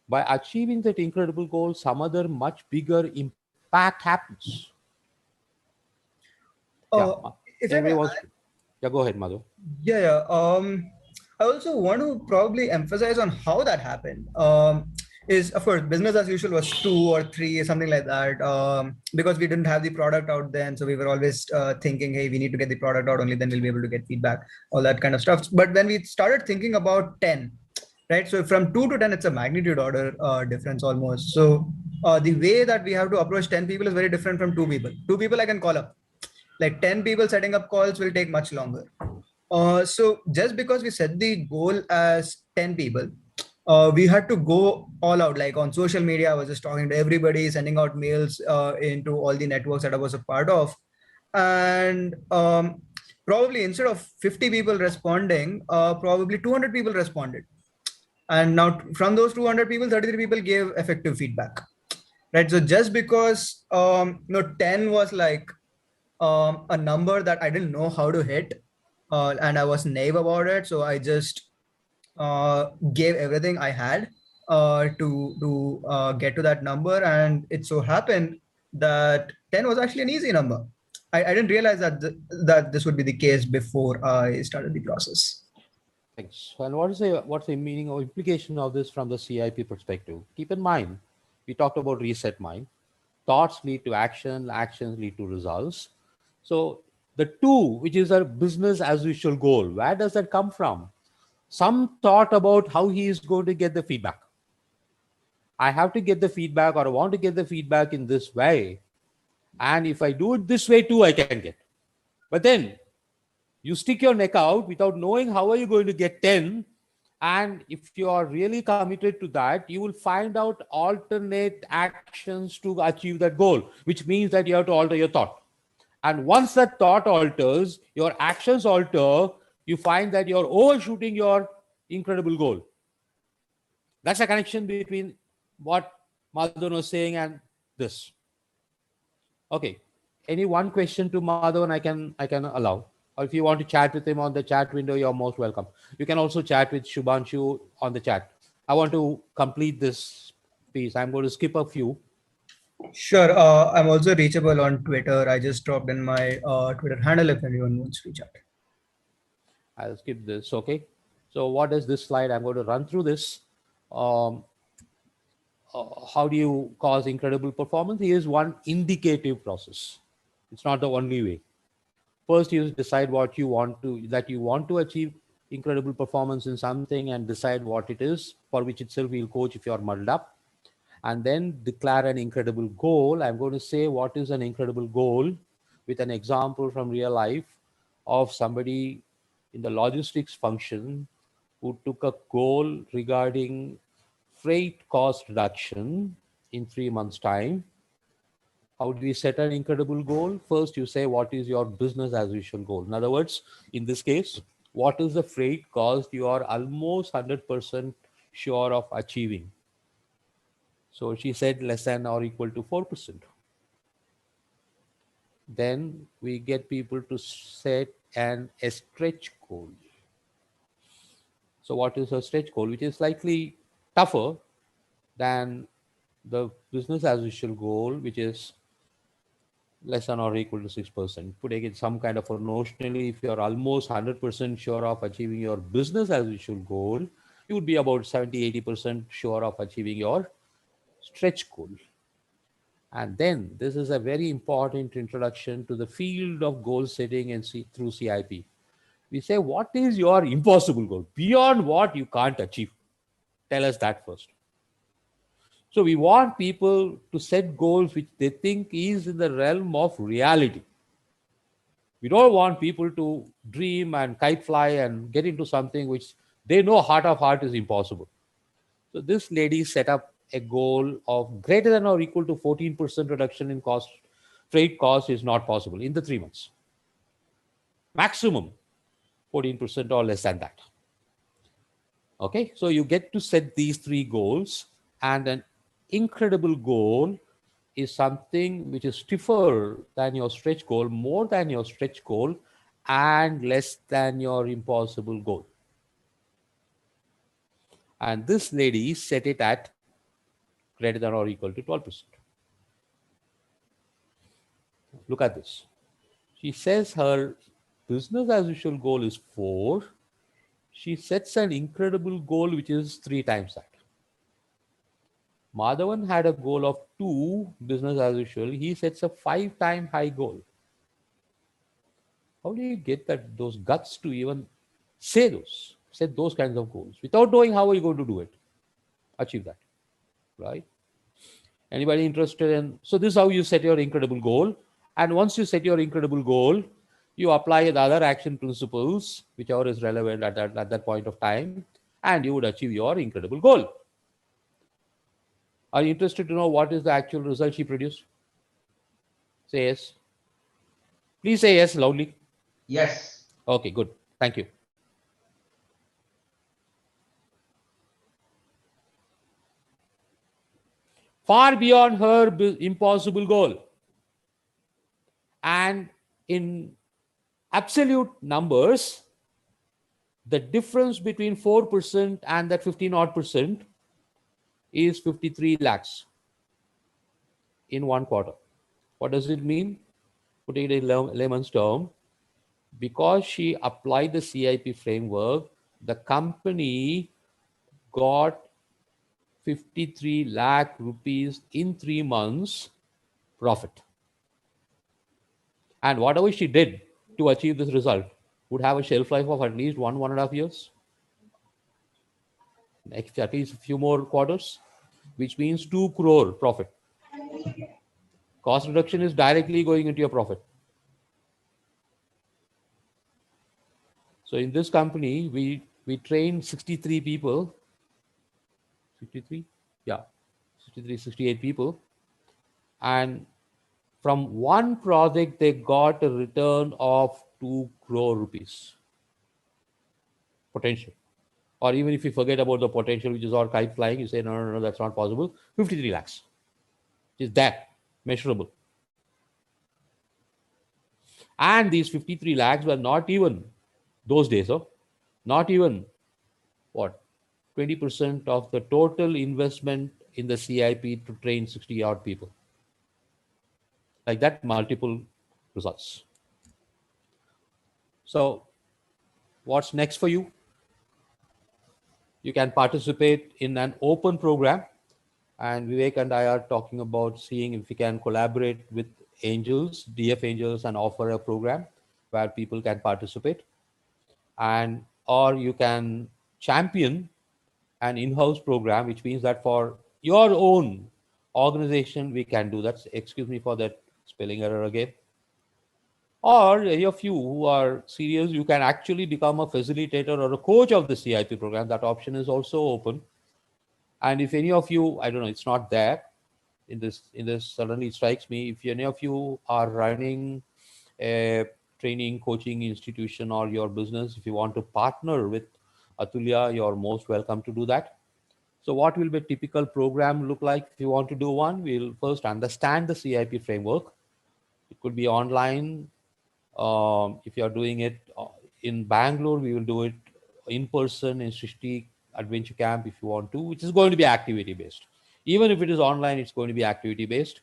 by achieving that incredible goal, some other much bigger impact happens. Yeah. Yeah, go ahead, Madhu. Yeah. I also want to probably emphasize on how that happened. Is of course business as usual was 2 or 3 something like that, because we didn't have the product out then, so we were always thinking, hey, we need to get the product out, only then we'll be able to get feedback, all that kind of stuff. But when we started thinking about 10, right, so from 2 to 10, it's a magnitude order difference almost. So the way that we have to approach 10 people is very different from 2 people. 2 people I can call up, like 10 people setting up calls will take much longer. So just because we set the goal as 10 people, we had to go all out. Like on social media, I was just talking to everybody, sending out mails into all the networks that I was a part of. And probably instead of 50 people responding, probably 200 people responded. And now from those 200 people, 33 people gave effective feedback. Right. So just because 10 was like a number that I didn't know how to hit, and I was naive about it, so I just gave everything I had to get to that number, and it so happened that 10 was actually an easy number. I didn't realize that that this would be the case before I started the process. Thanks. And what's the meaning or implication of this from the CIP perspective? Keep in mind, we talked about reset mind. Thoughts lead to action, actions lead to results. So the 2, which is a business as usual goal, where does that come from? Some thought about how he is going to get the feedback. I have to get the feedback, or I want to get the feedback in this way. And if I do it this way too, I can get. But then you stick your neck out without knowing how are you going to get 10. And if you are really committed to that, you will find out alternate actions to achieve that goal, which means that you have to alter your thought. And once that thought alters, your actions alter, you find that you're overshooting your incredible goal. That's a connection between what Madhavan was saying and this. Okay. Any one question to Madhavan I can allow. Or if you want to chat with him on the chat window, you're most welcome. You can also chat with Shubhanshu on the chat. I want to complete this piece. I'm going to skip a few. Sure. I'm also reachable on Twitter. I just dropped in my Twitter handle if anyone wants to chat. I'll skip this. Okay. So what is this slide? I'm going to run through this. How do you cause incredible performance? Here's one indicative process. It's not the only way. First, you decide what you want to achieve incredible performance in something, and decide what it is, for which itself we'll coach if you're muddled up. And then declare an incredible goal. I'm going to say what is an incredible goal with an example from real life of somebody in the logistics function who took a goal regarding freight cost reduction in 3 months' time. How do we set an incredible goal? First, you say what is your business as usual goal. In other words, in this case, What is the freight cost you are almost 100% sure of achieving? So she said less than or equal to 4%. Then we get people to set a stretch goal. So what is a stretch goal? Which is slightly tougher than the business as usual goal, which is less than or equal to 6%. Putting it some kind of a notionally, if you're almost 100% sure of achieving your business as usual goal, you would be about 70-80% sure of achieving your stretch goal. And then this is a very important introduction to the field of goal setting and through CIP. We say, what is your impossible goal? Beyond what you can't achieve. Tell us that first. So we want people to set goals which they think is in the realm of reality. We don't want people to dream and kite fly and get into something which they know heart of heart is impossible. So this lady set up a goal of greater than or equal to 14% reduction in cost. Freight cost is not possible in the 3 months. Maximum 14% or less than that. Okay, so you get to set these 3 goals, and an incredible goal is something which is stiffer than your stretch goal, more than your stretch goal, and less than your impossible goal. And this lady set it at greater than or equal to 12%. Look at this. She says her business as usual goal is 4. She sets an incredible goal which is 3 times that. Madhavan had a goal of 2, business as usual. He sets a 5-time high goal. How do you get those guts to even set those kinds of goals without knowing how are you going to do it? Achieve that, right? Anybody interested in? So this is how you set your incredible goal. And once you set your incredible goal, you apply the other action principles, whichever is relevant at that point of time, and you would achieve your incredible goal. Are you interested to know what is the actual result she produced? Say yes. Please say yes loudly. Yes. Okay, good. Thank you. Far beyond her impossible goal. And in absolute numbers, the difference between 4% and that 15% is 53 lakhs in 1 quarter. What does it mean? Putting it in layman's term, because she applied the CIP framework, the company got 53 lakh rupees in 3 months profit. And whatever she did to achieve this result would have a shelf life of at least 1.5 years. Next, at least a few more quarters, which means 2 crore profit. Cost reduction is directly going into your profit. So in this company, we trained 63 people. 63? Yeah, 63, 68 people. And from 1 project, they got a return of 2 crore rupees potential. Or even if you forget about the potential, which is all kite flying, you say, no, that's not possible. 53 lakhs. Is that measurable? And these 53 lakhs were not even those days, not even what 20% of the total investment in the CIP to train 60 odd people. Like that, multiple results. So what's next for you? You can participate in an open program, and Vivek and I are talking about seeing if we can collaborate with angels, DF angels, and offer a program where people can participate. And or you can champion an in-house program, which means that for your own organization, we can do that. Excuse me for that spelling error again. Or any of you who are serious, you can actually become a facilitator or a coach of the CIP program. That option is also open. And if any of you, I don't know, it's not there in this suddenly it strikes me, if any of you are running a training, coaching institution or your business, if you want to partner with Atulya, you're most welcome to do that. So what will be a typical program look like if you want to do one? We'll first understand the CIP framework. It could be online. If you're doing it in Bangalore, we will do it in person in Srishti Adventure Camp if you want to, which is going to be activity based. Even if it is online, it's going to be activity based.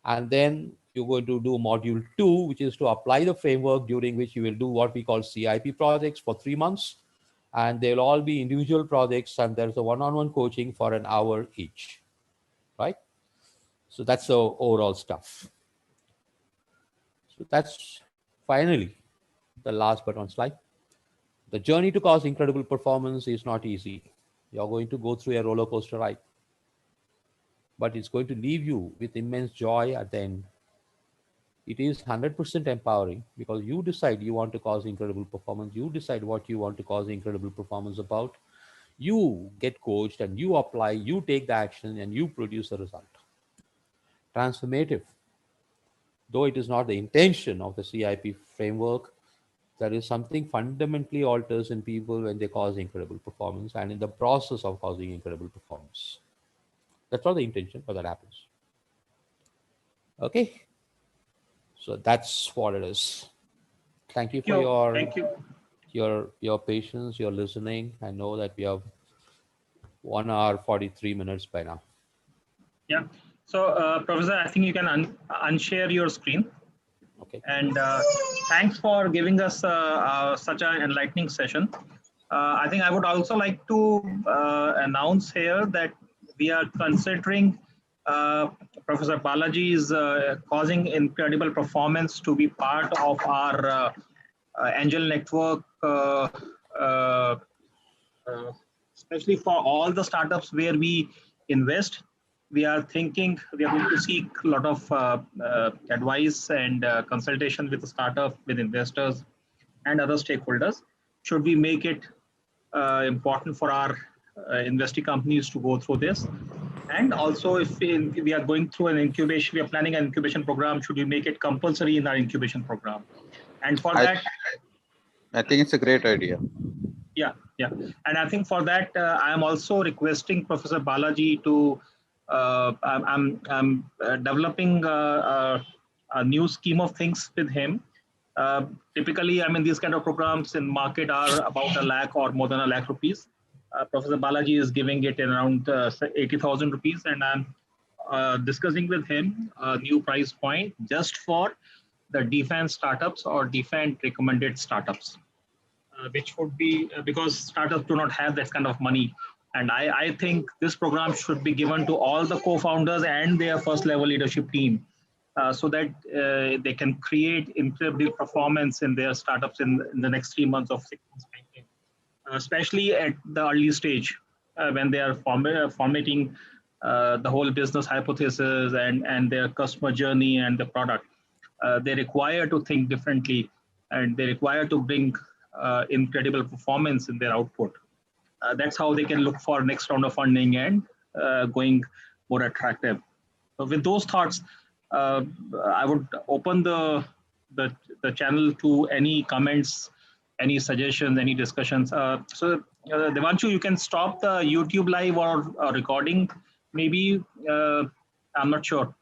And then you're going to do module 2, which is to apply the framework, during which you will do what we call CIP projects for 3 months. And they'll all be individual projects, and there's a one-on-one coaching for an hour each, right? So that's the overall stuff. So that's finally the last but one slide. The journey to cause incredible performance is not easy. You're going to go through a roller coaster ride, but it's going to leave you with immense joy at the end. It is 100% empowering because you decide you want to cause incredible performance. You decide what you want to cause incredible performance about. You get coached and you apply, you take the action and you produce a result. Transformative. Though it is not the intention of the CIP framework, there is something fundamentally alters in people when they cause incredible performance and in the process of causing incredible performance. That's not the intention, but that happens. Okay. So that's what it is. Thank you for your patience, your listening. I know that we have 1 hour 43 minutes by now. Yeah. So, Professor, I think you can unshare your screen. Okay. And thanks for giving us such an enlightening session. I think I would also like to announce here that we are considering Professor Balaji's causing incredible performance to be part of our angel network, especially for all the startups where we invest. We are thinking we are going to seek a lot of advice and consultation with the startup, with investors and other stakeholders. Should we make it important for our investing companies to go through this? And also, if we are going through an incubation, we are planning an incubation program, should we make it compulsory in our incubation program? And for that, I think it's a great idea. Yeah. And I think for that, I am also requesting Professor Balaji to, I'm developing a new scheme of things with him. Typically, I mean, these kind of programs in market are about 1 lakh or more than 1 lakh rupees. Professor Balaji is giving it in around 80,000 rupees, and I'm discussing with him a new price point just for the DFAN startups or DFAN recommended startups, which would be because startups do not have that kind of money. And I think this program should be given to all the co-founders and their first level leadership team so that they can create incredible performance in their startups in the next 3 months or 6 months. Especially at the early stage when they are formatting the whole business hypothesis and their customer journey and the product. They require to think differently and they require to bring incredible performance in their output. That's how they can look for next round of funding and going more attractive. So with those thoughts, I would open the channel to any comments, any suggestions, any discussions. So Devanshu, you can stop the YouTube live or recording. Maybe, I'm not sure.